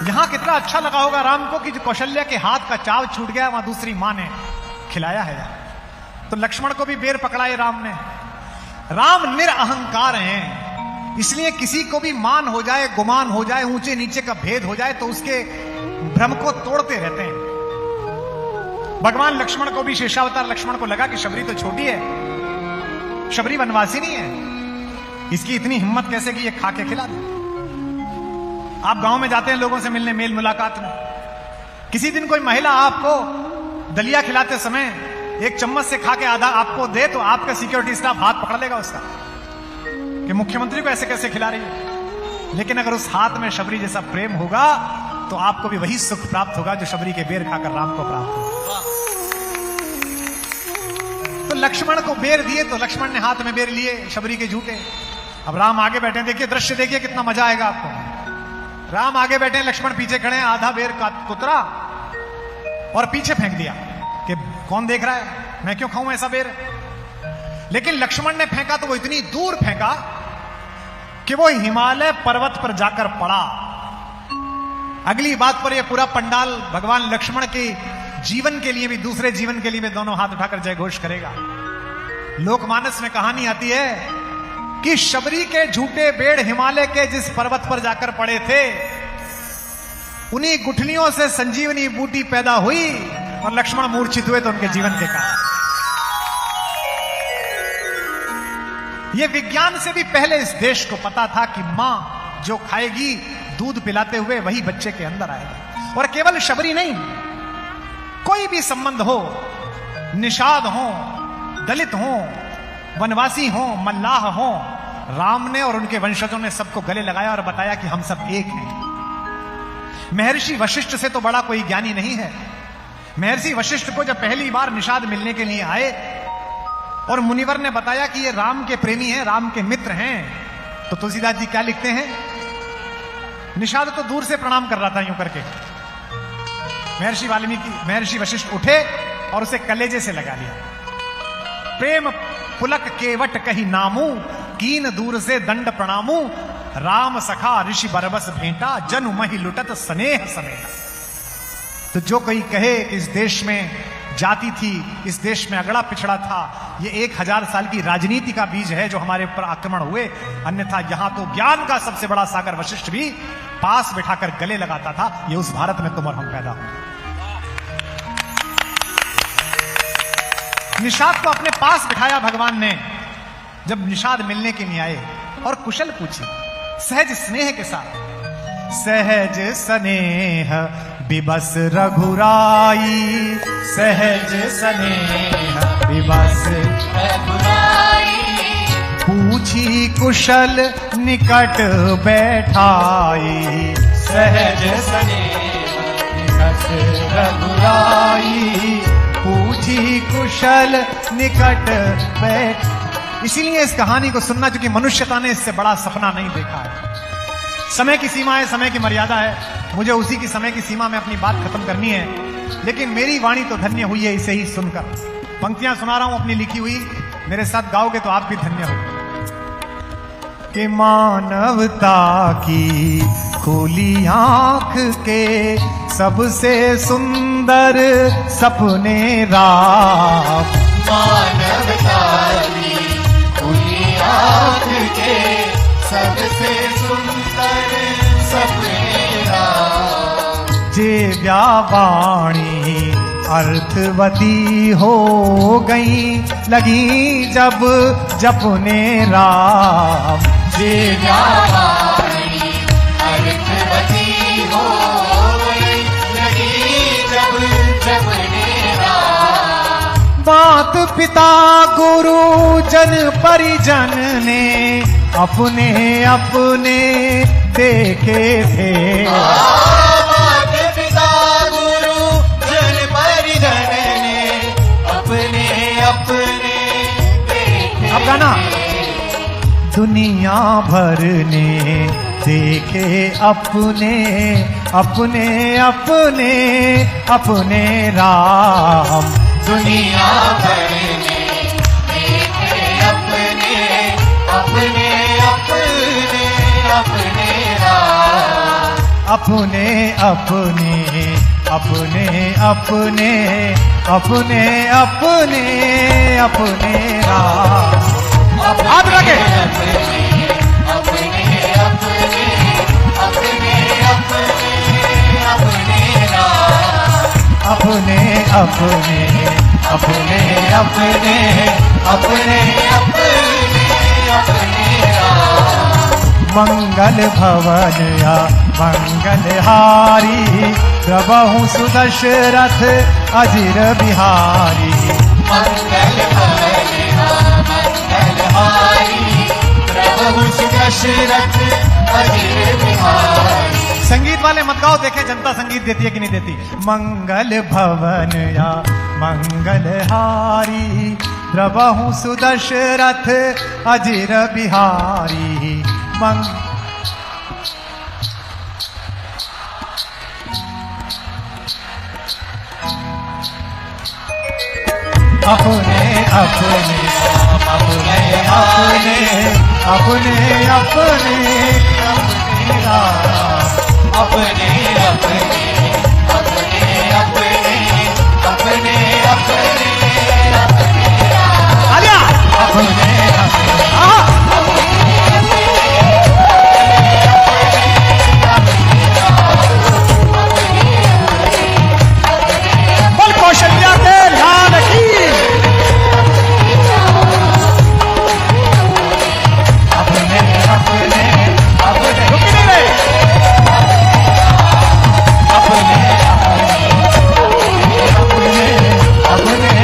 यहां कितना अच्छा लगा होगा राम को कि जो कौशल्या के हाथ का चाव छूट गया, वहां दूसरी मां ने खिलाया है। तो लक्ष्मण को भी बेर पकड़ाए राम ने। राम निरअहंकार हैं, इसलिए किसी को भी मान हो जाए, गुमान हो जाए, ऊंचे नीचे का भेद हो जाए तो उसके भ्रम को तोड़ते रहते हैं। भगवान लक्ष्मण को भी, शेषावतार लक्ष्मण को लगा कि शबरी तो छोटी है, शबरी वनवासी नहीं है, इसकी इतनी हिम्मत कैसे कि ये खा के खिला दे। आप गांव में जाते हैं लोगों से मिलने, मेल मुलाकात में, किसी दिन कोई महिला आपको दलिया खिलाते समय एक चम्मच से खा के आधा आपको दे तो आपका सिक्योरिटी स्टाफ हाथ पकड़ लेगा उसका कि मुख्यमंत्री को ऐसे कैसे खिला रही है। लेकिन अगर उस हाथ में शबरी जैसा प्रेम होगा तो आपको भी वही सुख प्राप्त होगा जो शबरी के बेर खाकर राम को प्राप्त होगा। तो लक्ष्मण को बेर दिए तो लक्ष्मण ने हाथ में बेर लिए शबरी के झूठे। अब राम आगे बैठे, देखिए दृश्य देखिए कितना मजा आएगा आपको। राम आगे बैठे, लक्ष्मण पीछे खड़े हैं, आधा बेर का कुतरा और पीछे फेंक दिया कि कौन देख रहा है, मैं क्यों खाऊं ऐसा बेर। लेकिन लक्ष्मण ने फेंका तो वो इतनी दूर फेंका कि वो हिमालय पर्वत पर जाकर पड़ा। अगली बात पर यह पूरा पंडाल भगवान लक्ष्मण के जीवन के लिए भी, दूसरे जीवन के लिए भी दोनों हाथ उठाकर जय घोष करेगा। लोकमानस में कहानी आती है कि शबरी के झूठे बेड़ हिमालय के जिस पर्वत पर जाकर पड़े थे, उन्हीं गुठलियों से संजीवनी बूटी पैदा हुई और लक्ष्मण मूर्छित हुए तो उनके जीवन के कारण। यह विज्ञान से भी पहले इस देश को पता था कि मां जो खाएगी दूध पिलाते हुए वही बच्चे के अंदर आएगा। और केवल शबरी नहीं, कोई भी संबंध हो, निषाद हो, दलित हो, वनवासी हो, मल्लाह हो, राम ने और उनके वंशजों ने सबको गले लगाया और बताया कि हम सब एक हैं। महर्षि वशिष्ठ से तो बड़ा कोई ज्ञानी नहीं है। महर्षि वशिष्ठ को जब पहली बार निषाद मिलने के लिए आए और मुनिवर ने बताया कि ये राम के प्रेमी हैं, राम के मित्र हैं, तो तुलसीदास जी क्या लिखते हैं, निषाद तो दूर से प्रणाम कर रहा था यूं करके। महर्षि वशिष्ठ उठे और उसे कलेजे से लगा लिया। प्रेम पुलक केवट कही नामू, कीन दूर से दंड प्रणामू, राम सखा ऋषि बरबस भेंटा, जनु मही लुटत स्नेह समेटा। तो जो कोई कहे कि इस देश में जाति थी, इस देश में अगड़ा पिछड़ा था, ये 1000 साल की राजनीति का बीज है जो हमारे ऊपर आक्रमण हुए। अन्यथा यहां तो ज्ञान का सबसे बड़ा सागर वशिष्ठ भी पास बिठाकर गले लगाता था। ये उस भारत में तुम और हम पैदा हुए। निषाद को अपने पास बिठाया भगवान ने। जब निषाद मिलने के लिए आए और कुशल पूछी सहज स्नेह के साथ, सहज स्नेह बिबस रघुराई, सहज स्नेह बिबस रघुराई, पूछी कुशल निकट बैठाई, सहज स्नेह बिबस रघुराई, पूछी कुशल निकट बैठ। इसीलिए इस कहानी को सुनना, क्योंकि मनुष्यता ने इससे बड़ा सपना नहीं देखा है। समय की सीमा है, समय की मर्यादा है, मुझे उसी की समय की सीमा में अपनी बात खत्म करनी है। लेकिन मेरी वाणी तो धन्य हुई है इसे ही सुनकर। पंक्तियां सुना रहा हूं अपनी लिखी हुई, मेरे साथ गाओगे तो आप भी धन्य हो। कि मानवता की खुली आंख के सबसे सुंदर सपने राम, मानवता की खुली आँख के सबसे सुंदर सपने राम। जे व्यावाणी अर्थवती हो गई लगी जब जपने राम, जे व्यावाणी अर्थवती हो गई लगी जब जपने राम। मात पिता गुरु जन परिजन ने अपने अपने देखे थे। मात पिता गुरु जन परिजन ने अपने अपने देखे। अब गाना। दुनिया भर ने देखे अपने अपने अपने अपने राम, दुनिया भर ने देखे अपने अपने अपने अपने राम। अपने अपने अपने अपने अपने अपने अपने राम। हाथ रखे। अपने अपने अपने अपने अपने राम। अपने अपने अपने अपने अपने अपने राम। मंगल भवन या मंगलहारी प्रभु सुदशरथ अजिर बिहारी। मंगल भवन मंगलहारी प्रभु सुदशरथ अजिर बिहारी। संगीत वाले मत गाओ, देखें जनता संगीत देती है कि नहीं देती। मंगल भवन या मंगलहारी प्रभु सुदशरथ अजिर बिहारी। अपने अपने अपने अपने अपने अपने अपने राम। अपने अपने अपने अपने अपने अपने आलिया अपने बोल कौशल्या के लाल की। अपने अपने अपने रुक नहीं रहे। अपने अपने अपने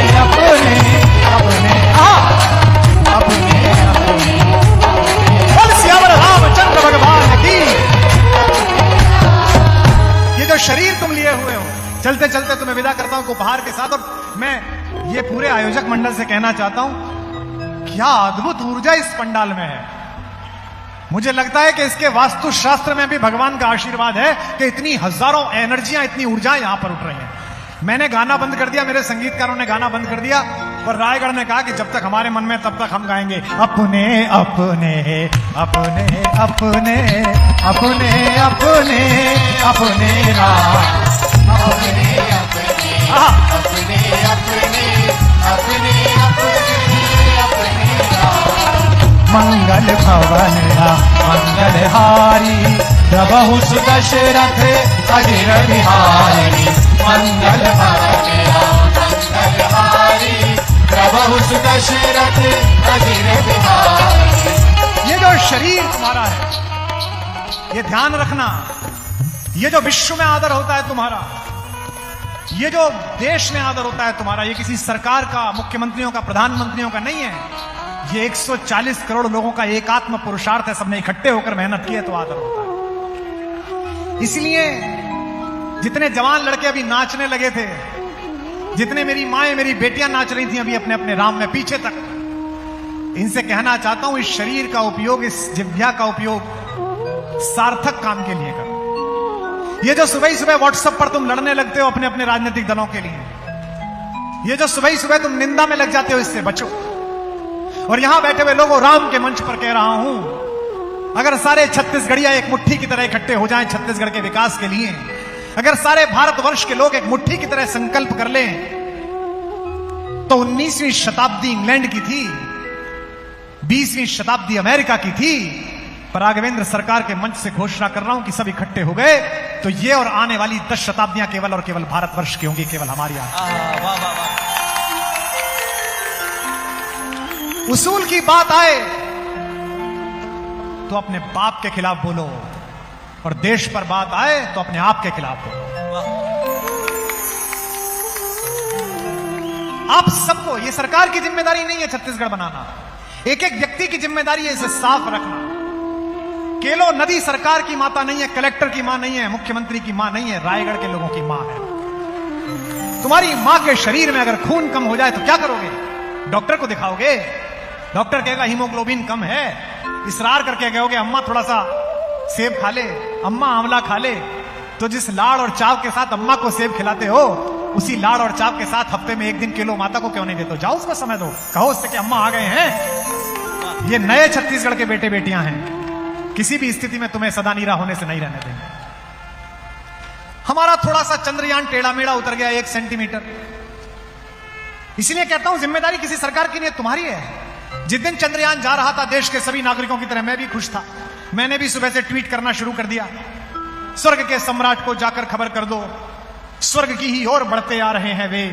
अपने अपने अपने अपने बोल सियावर रामचंद्र भगवान की। ये जो शरीर तुम लिए हुए हो, चलते चलते तुम्हें विदा करता हूं उपहार के साथ। और मैं ये पूरे आयोजक मंडल से कहना चाहता हूं, क्या अद्भुत ऊर्जा इस पंडाल में है। मुझे लगता है कि इसके वास्तु शास्त्र में भी भगवान का आशीर्वाद है कि इतनी हजारों एनर्जियां, इतनी ऊर्जाएं यहां पर उठ रही हैं। मैंने गाना बंद कर दिया, मेरे संगीतकारों ने गाना बंद कर दिया, पर रायगढ़ ने कहा कि जब तक हमारे मन में तब तक हम गाएंगे। अपने अपने अपने अपने अपने अपने अपने राम। अपने अपने अपने अपने अपने अपने राम। मंगल भवन मंगलहारी प्रभु सुदशरथ अजिर बिहारी। मंगल भवन मंगलहारी प्रभु सुदशरथ अजिर बिहारी। ये जो शरीर तुम्हारा है, ये ध्यान रखना, ये जो विश्व में आदर होता है तुम्हारा, ये जो देश में आदर होता है तुम्हारा, ये किसी सरकार का, मुख्यमंत्रियों का, प्रधानमंत्रियों का नहीं है। ये 140 करोड़ लोगों का एकात्म पुरुषार्थ है। सबने इकट्ठे होकर मेहनत की है तो आदर होता है। इसलिए जितने जवान लड़के अभी नाचने लगे थे, जितने मेरी माएं, मेरी बेटियां नाच रही थी अभी अपने अपने राम में पीछे तक, इनसे कहना चाहता हूं, इस शरीर का उपयोग, इस जिह्वा का उपयोग सार्थक काम के लिए करो। ये जो सुबह सुबह व्हाट्सएप पर तुम लड़ने लगते हो अपने अपने राजनीतिक दलों के लिए, ये जो सुबह सुबह तुम निंदा में लग जाते हो, इससे बचो। और यहां बैठे हुए लोगों, राम के मंच पर कह रहा हूं, अगर सारे छत्तीसगढ़िया एक मुट्ठी की तरह इकट्ठे हो जाएं छत्तीसगढ़ के विकास के लिए, अगर सारे भारतवर्ष के लोग एक मुट्ठी की तरह संकल्प कर लें, तो 19वीं शताब्दी इंग्लैंड की थी, 20वीं शताब्दी अमेरिका की थी। पर राघवेंद्र सरकार के मंच से घोषणा कर रहा हूं कि सब इकट्ठे हो गए तो ये और आने वाली 10 शताब्दियां केवल और केवल भारतवर्ष की होंगी, केवल हमारी। वाह वाह वाह। उसूल की बात आए तो अपने बाप के खिलाफ बोलो, और देश पर बात आए तो अपने आप के खिलाफ बोलो। आप सबको, ये सरकार की जिम्मेदारी नहीं है छत्तीसगढ़ बनाना, एक एक व्यक्ति की जिम्मेदारी है इसे साफ रखना। केलो नदी सरकार की माता नहीं है, कलेक्टर की मां नहीं है, मुख्यमंत्री की मां नहीं है, रायगढ़ के लोगों की मां है। तुम्हारी मां के शरीर में अगर खून कम हो जाए तो क्या करोगे? डॉक्टर को दिखाओगे? डॉक्टर कहेगा हीमोग्लोबिन कम है, इसरार करके कहोगे अम्मा थोड़ा सा सेब खा ले, अम्मा आंवला खा ले। तो जिस लाड़ और चाव के साथ अम्मा को सेब खिलाते हो, उसी लाड़ और चाव के साथ हफ्ते में एक दिन केलो माता को क्यों नहीं देते हो? जाओ उसको समय दो, कहो उससे कि अम्मा आ गए हैं। ये नए छत्तीसगढ़ के बेटे बेटियां हैं, किसी भी स्थिति में तुम्हें सदा नीरा होने से नहीं रहने देंगे। हमारा थोड़ा सा चंद्रयान टेढ़ा मेढ़ा उतर गया 1 सेंटीमीटर, इसलिए कहता हूं जिम्मेदारी किसी सरकार की नहीं, तुम्हारी है। जिस दिन चंद्रयान जा रहा था, देश के सभी नागरिकों की तरह मैं भी खुश था। मैंने भी सुबह से ट्वीट करना शुरू कर दिया, स्वर्ग के सम्राट को जाकर खबर कर दो, स्वर्ग की ही ओर बढ़ते आ रहे हैं वे,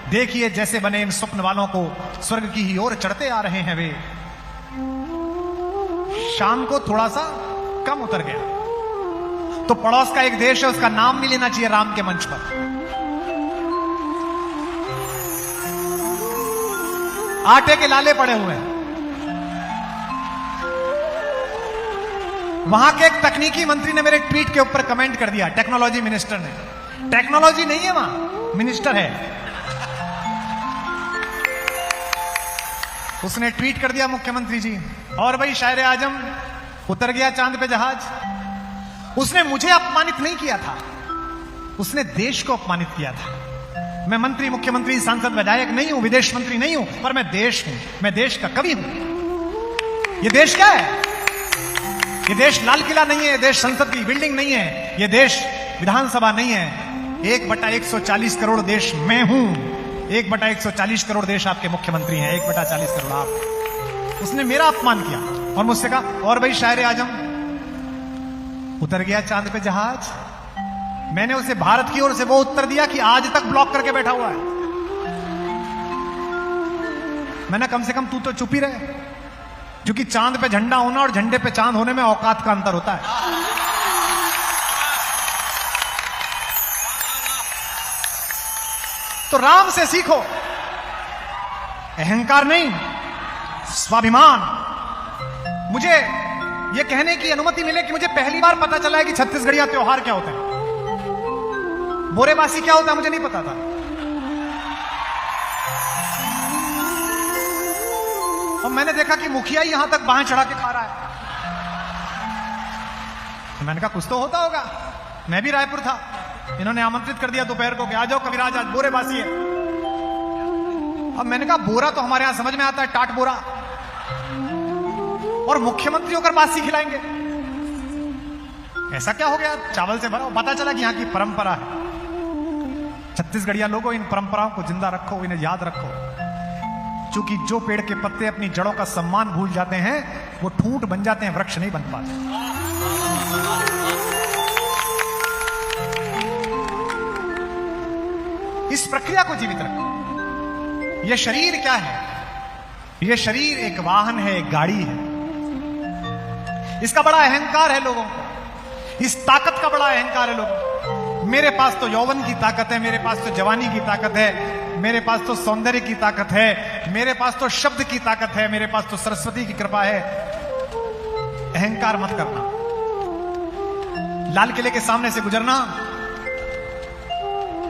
देखिए जैसे बने इन स्वप्न वालों को, स्वर्ग की ही ओर चढ़ते आ रहे हैं वे। शाम को थोड़ा सा कम उतर गया, तो पड़ोस का एक देश है, उसका नाम नहीं लेना चाहिए राम के मंच पर। आटे के लाले पड़े हुए हैं। वहां के एक तकनीकी मंत्री ने मेरे ट्वीट के ऊपर कमेंट कर दिया, टेक्नोलॉजी मिनिस्टर ने। टेक्नोलॉजी नहीं है वहां, मिनिस्टर है। उसने ट्वीट कर दिया, मुख्यमंत्री जी, और भाई शायर आजम उतर गया चांद पे जहाज। उसने मुझे अपमानित नहीं किया था, उसने देश को अपमानित किया था। मैं मंत्री, मुख्यमंत्री, सांसद, विधायक नहीं हूं, विदेश मंत्री नहीं हूं, पर मैं देश हूं, मैं देश का कवि हूं। ये देश क्या है? ये देश लाल किला नहीं है, ये देश संसद की बिल्डिंग नहीं है, ये देश विधानसभा नहीं है। 1/140 करोड़ देश मैं हूं, 1/140 करोड़ देश आपके मुख्यमंत्री हैं, 1/40 करोड़ आप। उसने मेरा अपमान किया और मुझसे कहा, और भाई शायर आजम उतर गया चांद पे जहाज। मैंने उसे भारत की ओर से वो उत्तर दिया कि आज तक ब्लॉक करके बैठा हुआ है। मैंने कम से कम तू तो चुप ही रहे, क्योंकि चांद पे झंडा होना और झंडे पे चांद होने में औकात का अंतर होता है। तो राम से सीखो, अहंकार नहीं, स्वाभिमान। मुझे यह कहने की अनुमति मिले कि मुझे पहली बार पता चला है कि छत्तीसगढ़िया त्योहार क्या होता है, बोरेबासी क्या होता है, मुझे नहीं पता था। और मैंने देखा कि मुखिया ही यहां तक बाहें चढ़ा के खा रहा है। मैंने कहा कुछ तो होता होगा। मैं भी रायपुर था, इन्होंने आमंत्रित कर दिया दोपहर को कि आ जाओ कविराज, आज बोरेबासी है। अब मैंने कहा बोरा तो हमारे यहां समझ में आता है, टाट बोरा, और मुख्यमंत्री होकर बासी खिलाएंगे, ऐसा क्या हो गया? चावल से भरा। पता चला कि यहां की परंपरा है। छत्तीसगढ़िया लोगों, इन परंपराओं को जिंदा रखो, इन्हें याद रखो, क्योंकि जो पेड़ के पत्ते अपनी जड़ों का सम्मान भूल जाते हैं, वो ठूंठ बन जाते हैं, वृक्ष नहीं बन पाते। इस प्रक्रिया को जीवित रखो। यह शरीर क्या है? यह शरीर एक वाहन है, एक गाड़ी है। इसका बड़ा अहंकार है लोगों को, इस ताकत का बड़ा अहंकार है लोगों को। मेरे पास तो यौवन की ताकत है, मेरे पास तो जवानी की ताकत है, मेरे पास तो सौंदर्य की ताकत है, मेरे पास तो शब्द की ताकत है, मेरे पास तो सरस्वती की कृपा है। अहंकार मत करना। लाल किले के सामने से गुजरना,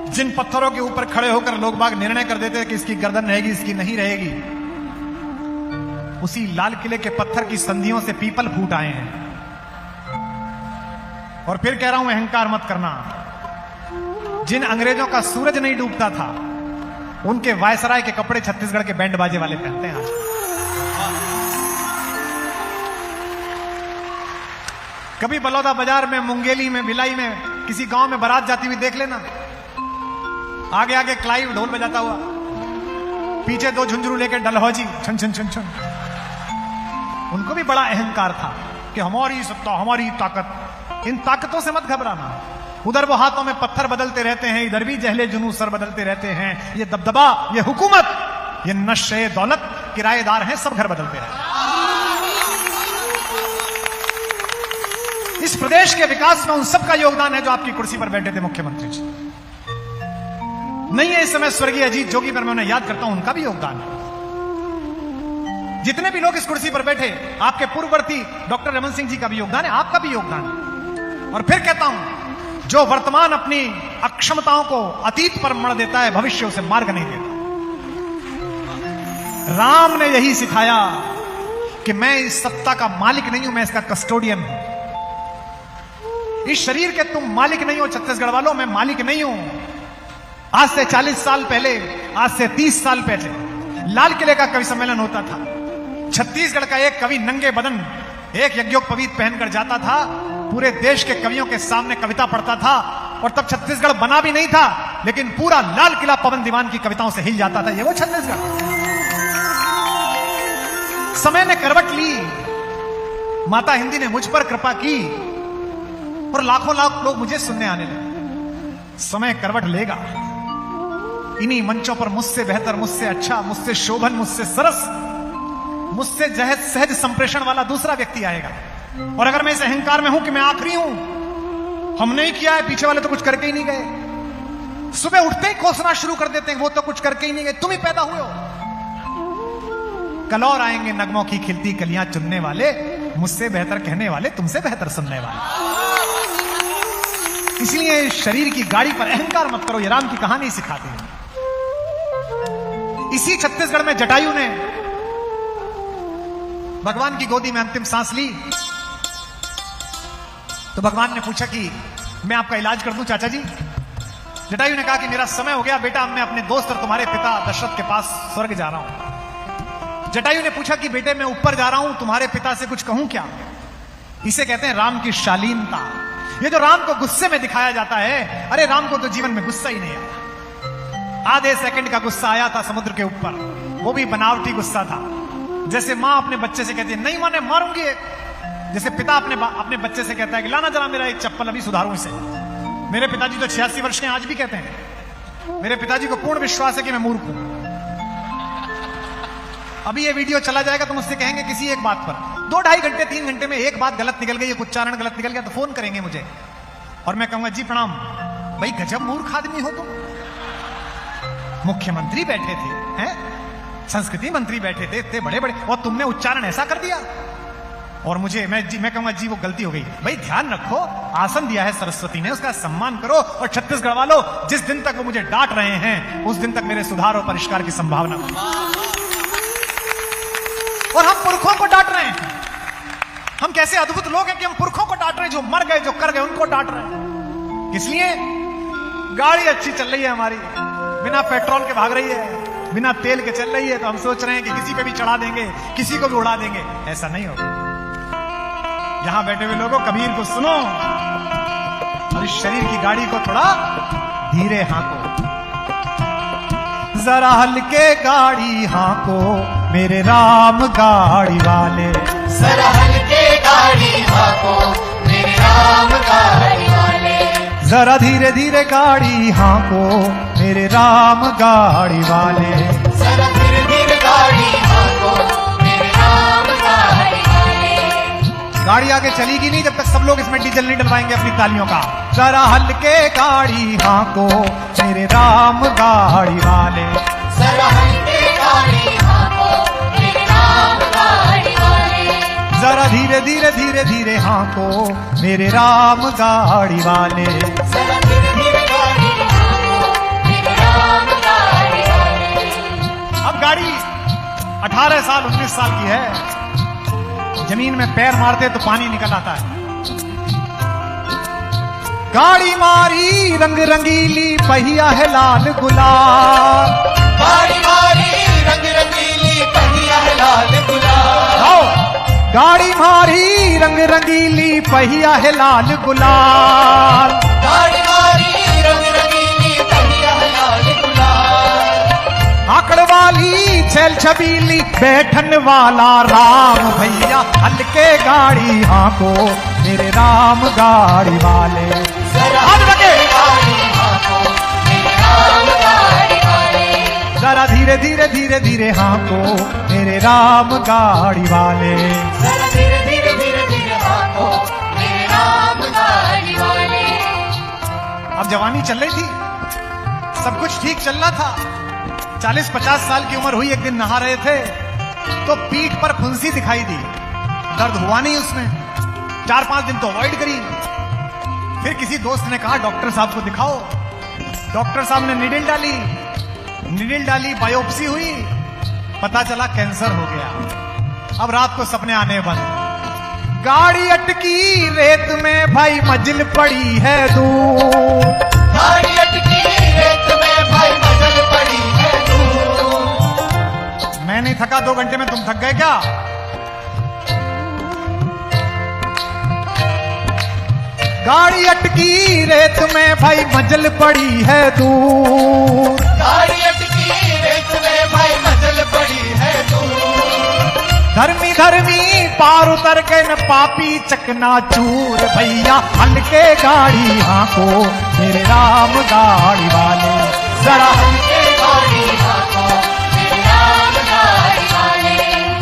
जिन पत्थरों के ऊपर खड़े होकर लोग बाग निर्णय कर देते हैं कि इसकी गर्दन रहेगी, इसकी नहीं रहेगी, उसी लाल किले के पत्थर की संधियों से पीपल फूट आए हैं। और फिर कह रहा हूं अहंकार मत करना। जिन अंग्रेजों का सूरज नहीं डूबता था उनके वायसराय के कपड़े छत्तीसगढ़ के बैंड बाजे वाले पहनते हैं आज। कभी बलौदा बाजार में, मुंगेली में, भिलाई में किसी गांव में बारात जाती हुई देख लेना, आगे आगे क्लाइव ढोल बजाता हुआ, पीछे दो झुंझुरू लेकर डलहौजी छन छन छन छन। उनको भी बड़ा अहंकार था कि हमारी सत्ता, हमारी ताकत। इन ताकतों से मत घबराना। उधर वो हाथों में पत्थर बदलते रहते हैं, इधर भी जहले जुनू सर बदलते रहते हैं। ये दबदबा, ये हुकूमत, ये नशे दौलत, किराएदार हैं, सब घर बदलते रहते हैं। इस प्रदेश के विकास में उन सबका योगदान है जो आपकी कुर्सी पर बैठे थे मुख्यमंत्री जी। नहीं है इस समय स्वर्गीय अजीत जोगी, पर मैं उन्हें याद करता हूं, उनका भी योगदान है। जितने भी लोग इस कुर्सी पर बैठे, आपके पूर्ववर्ती डॉक्टर रमन सिंह जी का भी योगदान है, आपका भी योगदान है। और फिर कहता हूं, जो वर्तमान अपनी अक्षमताओं को अतीत पर मढ़ देता है, भविष्य उसे मार्ग नहीं देता। राम ने यही सिखाया कि मैं इस सत्ता का मालिक नहीं हूं, मैं इसका कस्टोडियन हूं। इस शरीर के तुम मालिक नहीं हो छत्तीसगढ़ वालों, मैं मालिक नहीं हूं। आज से 40 साल पहले, आज से 30 साल पहले लाल किले का कवि सम्मेलन होता था। छत्तीसगढ़ का एक कवि नंगे बदन एक यज्ञोपवीत पहनकर जाता था, पूरे देश के कवियों के सामने कविता पढ़ता था। और तब छत्तीसगढ़ बना भी नहीं था, लेकिन पूरा लाल किला पवन दीवान की कविताओं से हिल जाता था। ये वो छत्तीसगढ़। समय ने करवट ली, माता हिंदी ने मुझ पर कृपा की, और लाखों लाख लोग मुझे सुनने आने लगे। समय करवट लेगा, इन्हीं मंचों पर मुझसे बेहतर, मुझसे अच्छा, मुझसे शोभन, मुझसे सरस, मुझसे सहज संप्रेषण वाला दूसरा व्यक्ति आएगा। और अगर मैं इस अहंकार में हूं कि मैं आखिरी हूं, हम नहीं किया है, पीछे वाले तो कुछ करके ही नहीं गए, सुबह उठते ही कोसना शुरू कर देते हैं, वो तो कुछ करके ही नहीं गए, तुम ही पैदा हुए हो। कल और आएंगे नगमों की खिलती कलियां चुनने वाले, मुझसे बेहतर कहने वाले, तुमसे बेहतर सुनने वाले। इसलिए शरीर की गाड़ी पर अहंकार मत करो, ये राम की कहानी सिखाती है। इसी छत्तीसगढ़ में जटायु ने भगवान की गोदी में अंतिम सांस ली, तो भगवान ने पूछा कि मैं आपका इलाज कर दूं चाचा जी। जटायु ने कहा कि मेरा समय हो गया बेटा, मैं अपने दोस्त और तुम्हारे पिता दशरथ के पास स्वर्ग जा रहा हूं। जटायु ने पूछा कि बेटे मैं ऊपर जा रहा हूं, तुम्हारे पिता से कुछ कहूं क्या? इसे कहते हैं राम की शालीनता। ये जो राम को गुस्से में दिखाया जाता है, अरे राम को तो जीवन में गुस्सा ही नहीं आया। आधे सेकंड का गुस्सा आया था समुद्र के ऊपर, वो भी बनावटी गुस्सा था। जैसे मां अपने बच्चे से कहती है नहीं माने मारूंगी, जैसे पिता अपने बच्चे से कहता है कि लाना जरा मेरा एक चप्पल, अभी सुधारूं इसे। मेरे पिताजी तो 86 वर्ष के आज भी कहते हैं। मेरे पिताजी को पूर्ण विश्वास है कि मैं मूर्ख हूं। अभी ये वीडियो चला जाएगा तो मुझसे कहेंगे किसी एक बात पर 2, 2.5 घंटे 3 घंटे में एक बात गलत निकल गई, एक उच्चारण गलत निकल गया तो फोन करेंगे मुझे, और मैं कहूंगा जी प्रणाम, भाई गजब मूर्ख आदमी हो तुम। मुख्यमंत्री बैठे थे, हैं संस्कृति मंत्री बैठे थे, इतने बड़े बड़े, और तुमने उच्चारण ऐसा कर दिया। और मैं कहूंगा जी वो गलती हो गई। भाई ध्यान रखो, आसन दिया है सरस्वती ने, उसका सम्मान करो। और छत्तीसगढ़ वालों, जिस दिन तक वो मुझे डांट रहे हैं उस दिन तक मेरे सुधार और परिष्कार की संभावना। और हम पुरखों को डांट रहे हैं। हम कैसे अद्भुत लोग हैं कि हम पुरखों को डांट रहे हैं, जो मर गए, जो कर गए, उनको डांट रहे हैं। इसलिए गाड़ी अच्छी चल रही है हमारी, बिना पेट्रोल के भाग रही है, बिना तेल के चल रही है, तो हम सोच रहे हैं कि किसी पे भी चढ़ा देंगे, किसी को भी उड़ा देंगे। ऐसा नहीं होगा। यहां बैठे हुए लोगों, कबीर को सुनो और इस शरीर की गाड़ी को थोड़ा धीरे हाँको। जरा हल्के गाड़ी हाँको मेरे राम गाड़ी वाले, जरा हल्के गाड़ी हाँको मेरे राम गाड़ी वाले, जरा धीरे धीरे गाड़ी हाँको मेरे राम गाड़ी वाले, जरा धीरे धीरे गाड़ी हाँको मेरे राम गाड़ी वाले। गाड़ी आगे चलेगी नहीं जब तक सब लोग इसमें डीजल नहीं डलवाएंगे अपनी तालियों का। जरा हल्के गाड़ी हाँको मेरे राम गाड़ी वाले, जरा हल्के गाड़ी हाँको मेरे राम गाड़ी वाले, जरा धीरे धीरे धीरे धीरे हाँको मेरे राम गाड़ी वाले, जरा धीरे धीरे गाड़ी हाँको मेरे राम गाड़ी वाले। अब गाड़ी 18 साल 19 साल की है। जमीन में पैर मारते तो पानी निकल आता है। गाड़ी मारी रंग रंगीली, पहिया है लाल गुलाल। गाड़ी मारी रंग रंगीली, पहिया है लाल गुलाल। आओ। गाड़ी मारी रंग रंगीली, पहिया है लाल गुलाल। गाड़ी मारी रंग रंगीली, पहिया है लाल गुलाल। आकड़ वाली छैल छबीली, बैठन वाला राम भैया, हल्के गाड़ी हाँको मेरे राम गाड़ी वाले। हाथ रखे। जरा धीरे धीरे धीरे धीरे हाँको मेरे राम गाड़ी वाले। जरा धीरे धीरे धीरे धीरे हाँको मेरे राम गाड़ी वाले। अब जवानी चल रही थी, सब कुछ ठीक चल रहा था। 40-50 साल की उम्र हुई, एक दिन नहा रहे थे तो पीठ पर फुंसी दिखाई दी। दर्द हुआ नहीं उसमें, 4-5 दिन तो अवॉइड करी। फिर किसी दोस्त ने कहा डॉक्टर साहब को दिखाओ। डॉक्टर साहब ने नीडल डाली, बायोप्सी हुई, पता चला कैंसर हो गया। अब रात को सपने आने बंद। गाड़ी अटकी रेत में भाई, मंजिल पड़ी है दूर। गाड़ी अटकी रेत में भाई, मंजिल पड़ी है दूर। मैं नहीं थका, 2 घंटे में तुम थक गए क्या? गाड़ी अटकी रेत में भाई, मंजिल पड़ी है दूर। गाड़ी अटकी रेत में भाई, मंजिल पड़ी है दूर। धर्मी धर्मी पार उतर के न पापी चकना चूर भैया, हल्के गाड़ी हाँको मेरे राम गाड़ी वाले। जरा हल्के गाड़ी हाँको मेरे राम गाड़ी वाले।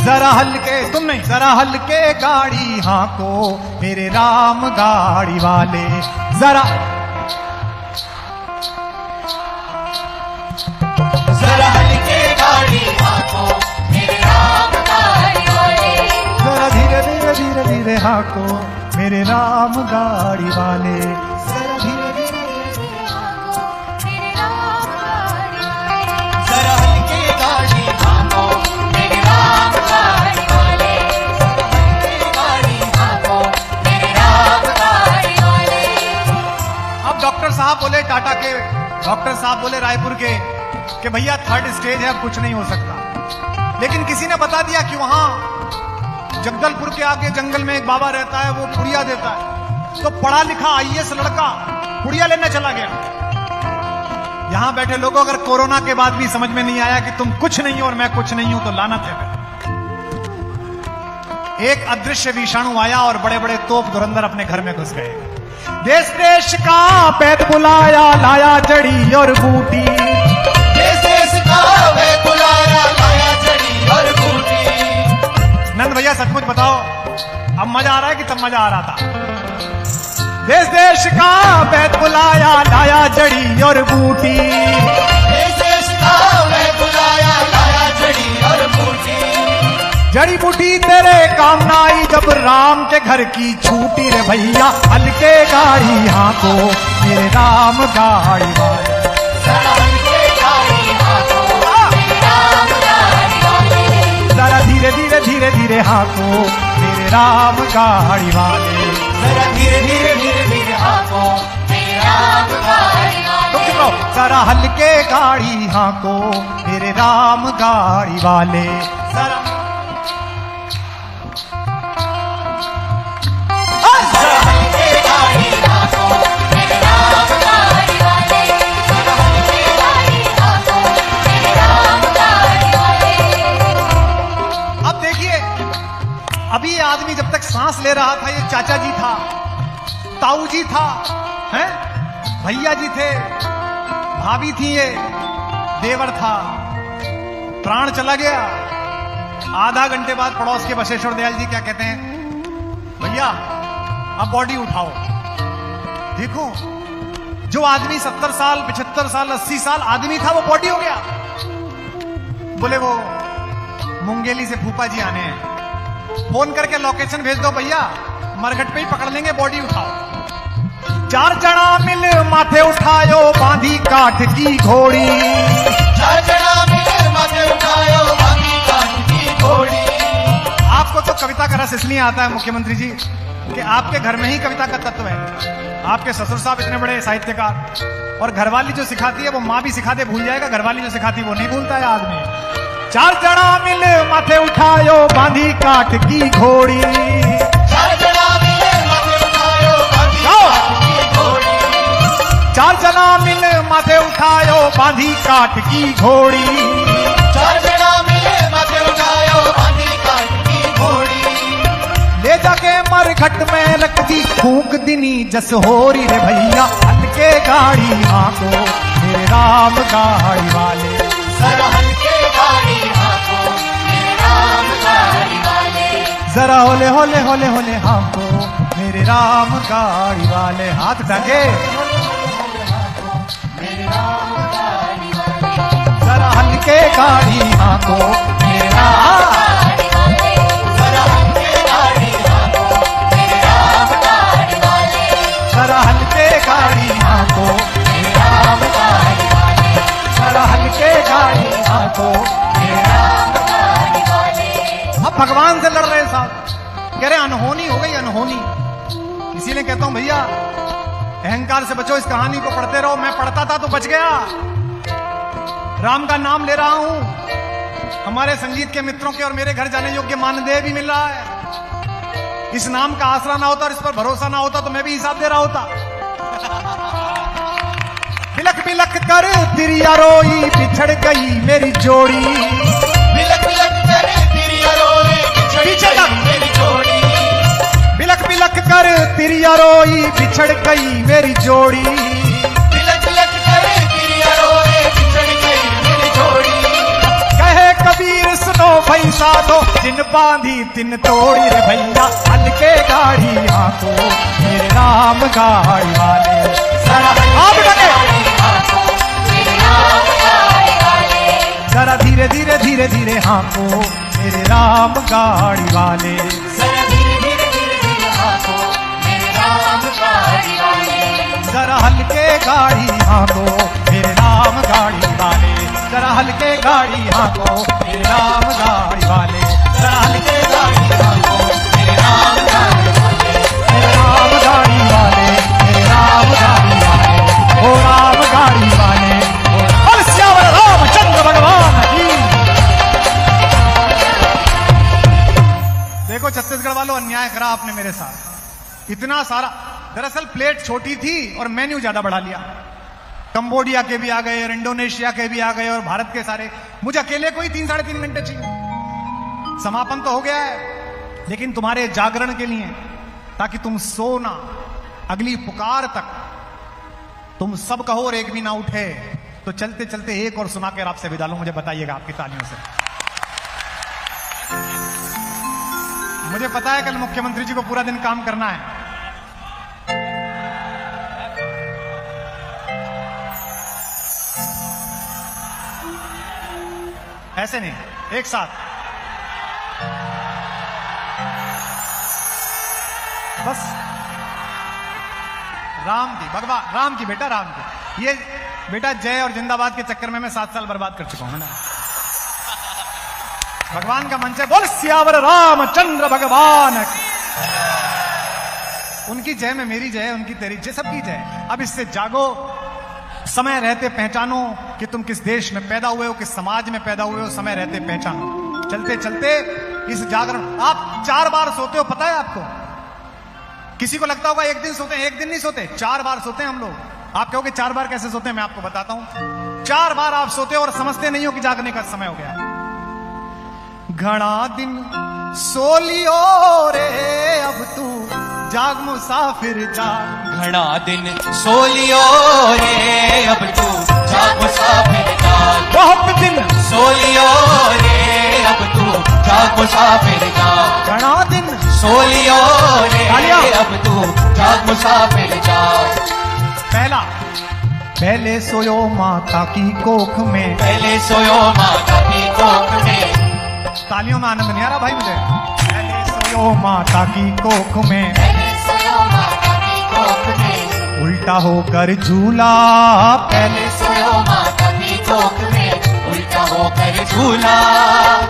जरा हल्के, तुम नहीं, जरा हल्के गाड़ी हाँको मेरे राम गाड़ी वाले। जरा जरा हल्के गाड़ी हाँको मेरे राम गाड़ी वाले। जरा धीरे धीरे धीरे धीरे हाँको मेरे राम गाड़ी वाले। जरा धीरे धीरे मेरे राम गाड़ी वाले। जरा हल्के गाड़ी हाँको मेरे राम गाड़ी वाले। हल्के गाड़ी हाँको मेरे राम गाड़ी वाले। अब डॉक्टर साहब बोले टाटा के, डॉक्टर साहब बोले रायपुर के कि भैया 3rd स्टेज है, अब कुछ नहीं हो सकता। लेकिन किसी ने बता दिया कि वहां जगदलपुर के आगे जंगल में एक बाबा रहता है, वो पुड़िया देता है। तो पढ़ा लिखा IAS लड़का पुड़िया लेने चला गया। यहां बैठे लोगों, अगर कोरोना के बाद भी समझ में नहीं आया कि तुम कुछ नहीं हो और मैं कुछ नहीं हूं, तो लानत है। एक अदृश्य विषाणु आया और बड़े बड़े तोप धुरंधर अपने घर में घुस गए। देश देश का पैद बुलाया, लाया जड़ी और बूटी। नंद भैया सचमुच बताओ, अब मजा आ रहा है कि तब मजा आ रहा था? देश देश का वैद बुलाया, लाया जड़ी और बूटी। देश देश का वैद बुलाया, लाया जड़ी और बूटी। जड़ी बूटी तेरे काम ना आई, जब राम के घर की छूटी रे भैया, हल्के गाड़ी हाँको मेरे राम गाड़ी वाले। जरा धीरे धीरे धीरे धीरे हाँको मेरे राम गाड़ी वाले। जरा धीरे धीरे धीरे धीरे हाँको मेरे राम गाड़ी वाले। जरा हल्के गाड़ी हाँको मेरे राम गाड़ी वाले। जरा हल्के गाड़ी हाँको मेरे राम गाड़ी वाले। जरा हल्के गाड़ी हाँको मेरे राम गाड़ी वाले। अब देखिए, अभी ये आदमी जब तक सांस ले रहा था, ये चाचा जी था, ताऊ जी था, हैं, भैया जी थे, भाभी थी, ये देवर था। प्राण चला गया। आधा घंटे बाद पड़ोस के बशेश्वर दयाल जी क्या कहते हैं, भैया अब बॉडी उठाओ। देखो, जो आदमी 70 साल 75 साल 80 साल आदमी था, वो बॉडी हो गया। बोले वो मुंगेली से फूफा जी आने हैं, फोन करके लोकेशन भेज दो भैया, मरघट पे ही पकड़ लेंगे, बॉडी उठाओ। 4 जना मिल माथे उठायो, बांधी काठ की घोड़ी। 4 जना मिल माथे उठायो, बांधी काठ की इसलिए आता है मुख्यमंत्री जी कि आपके घर में ही कविता का तत्व है। आपके ससुर साहब इतने बड़े साहित्यकार, और घरवाली जो सिखाती है वो माँ भी सिखा दे भूल जाएगा, घरवाली जो सिखाती है वो नहीं भूलता है आदमी। चार जना मिल माथे उठायो बांधी काट की घोड़ी, चार जना मिले माथे उठायो बांधी काट की घोड़ी, चार जना मिल माथे उठायो बांधी काट की घोड़ी, चार जना मिले माथे उठायो बांधी काट की घोड़ी, ले जाके मरघट में रख दी फूंक दिनी जस होरी रे भैया, हल्के गाड़ी आंको मेरे राम गाड़ी वाले, जरा हल्के गाड़ी हाथों मेरे राम गाड़ी वाले, जरा होले होले होले होले हांको मेरे राम गाड़ी वाले, हाथ ढके मेरे राम गाड़ी वाले, जरा हल्के गाड़ी आंको मेरे राम, जरा हल्के गाड़ी हाथों मेरे राम गाड़ी वाले, जरा हल्के गाड़ी आंको मेरे राम गाड़ी वाले, जरा हल्के गाड़ी आंको मेरे राम। गाड़ी वाले, अब भगवान से लड़ रहे साहब, कह रहे अनहोनी हो गई अनहोनी। इसीलिए कहता हूं भैया अहंकार से बचो, इस कहानी को पढ़ते रहो। मैं पढ़ता था तो बच गया, राम का नाम ले रहा हूं, हमारे संगीत के मित्रों के और मेरे घर जाने योग्य मानदेय भी मिल रहा है। इस नाम का आसरा ना होता और इस पर भरोसा ना होता तो मैं भी हिसाब दे रहा होता। बिलख बिलख कर तिरिया रोई बिछड़ गई मेरी जोड़ी, बिलक बिलक करे तिरिया रोए बिछड़ पीछे गई तक। मेरी जोड़ी, बिलख बिलख कर तिरिया रोई बिछड़ गई मेरी जोड़ी, बिलक बिलक करे तिरिया रोए बिछड़ गई मेरी जोड़ी, कहे कबीर सुनो भाई साधो जिन बांधी तिन तोड़ी रे भैया, हल्के गाड़ी आंको मेरे राम गाड़ी वाले, जरा आप डटे हाथों मेरे राम गाड़ी वाले, जरा धीरे धीरे धीरे धीरे हांको मेरे राम गाड़ी वाले, जरा धीरे धीरे धीरे धीरे हाथों मेरे राम गाड़ी वाले, जरा हल्के गाड़ी हांको मेरे राम गाड़ी वाले, जरा हल्के गाड़ी हांको मेरे राम गाड़ी वाले, जरा हल्के गाड़ी हांको मेरे राम गाड़ी वाले, मेरे राम गाड़ी वाले, मेरे राम गाड़ी वाले, ओ राम गाड़ी वाले, और श्यावर रामचंद्र भगवान की। देखो छत्तीसगढ़ वालों, अन्याय करा आपने मेरे साथ, इतना सारा। दरअसल प्लेट छोटी थी और मेन्यू ज्यादा बढ़ा लिया। कंबोडिया के भी आ गए और इंडोनेशिया के भी आ गए और भारत के सारे, मुझे अकेले को ही 3-3.5 घंटे चाहिए। समापन तो हो गया है, लेकिन तुम्हारे जागरण के लिए, ताकि तुम सो ना, अगली पुकार तक तुम सब कहो और एक भी ना उठे, तो चलते चलते एक और सुना कर आपसे विदा लूं। मुझे बताइएगा आपकी तालियों से। मुझे पता है कल मुख्यमंत्री जी को पूरा दिन काम करना है। ऐसे नहीं, एक साथ बस। राम की भगवान, राम की बेटा, राम की। ये बेटा जय और जिंदाबाद के चक्कर में मैं 7 साल बर्बाद कर चुका हूं ना। भगवान का मंच है, बोल सियावर रामचंद्र भगवान की। उनकी जय में मेरी जय, उनकी तेरी जय, सबकी जय। अब इससे जागो, समय रहते पहचानो कि तुम किस देश में पैदा हुए हो, किस समाज में पैदा हुए हो। समय रहते पहचानो। चलते चलते इस जागरण, आप 4 बार सोते हो, पता है आपको? किसी को लगता होगा 1 दिन सोते हैं, 1 दिन नहीं सोते, 4 बार सोते हैं हम लोग। आप कहोगे 4 बार कैसे सोते हैं? मैं आपको बताता हूं। 4 बार आप सोते हो और समझते नहीं हो कि जागने का समय हो गया। घना दिन सो लियो रे अब तू जाग मुसाफिर जाग, घना दिन सो लियो रे अब तू जाग मुसाफिर जाग, बहुत दिन सो लियो रे अब तू जाग मुसाफिर जाग, घना दिन सो लियो रे तालियां। अब तू जाग मुसाफिर जाग, पहले सोयो माता की कोख में, पहले सोयो माता की कोख में। तालियों में आनंद नहीं आ रहा भाई मुझे। पहले सोयो माता की कोख में, पहले सोयो माता की कोख में, उल्टा होकर झूला, पहले सोयो माता की कोख में, उल्टा होकर झूला,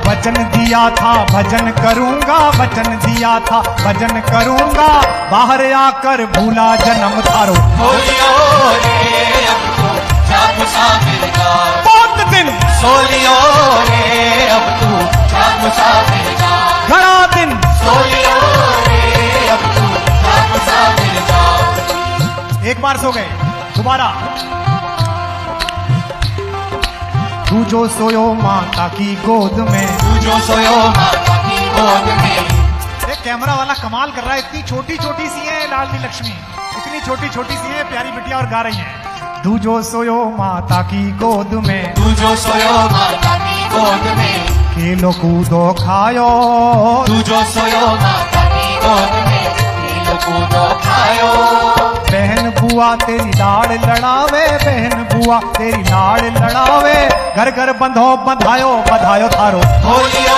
बच वचन दिया था भजन करूंगा, वचन दिया था भजन करूंगा, बाहर आकर भूला जन्म थारो। बोलियो रे अब तो जाग मुसाफिर का, बहुत दिन सोलियो रे अब तू जाग मुसाफिर का, घड़ा दिन सोलियो रे अब तू जाग मुसाफिर का। एक बार सो गए, दोबारा तू जो सोयो माता की गोद में, तू जो सोयो माता की गोद में। एक कैमरा वाला कमाल कर रहा है, इतनी छोटी छोटी सी है लाडली लक्ष्मी, इतनी छोटी छोटी सी है प्यारी बिटिया और गा रही है। तू जो सोयो माता की गोद में, तू जो सोयो माता की गोद में, खेलो कूदो खायो, तू जो सोयो माता की गोद में, खेलो कूदो खायो। बहन बुआ तेरी लाड़ लड़ावे, बहन बुआ तेरी लाड़ लड़ावे, घर घर बंधो बंधायो बधायो थारो। बोलियो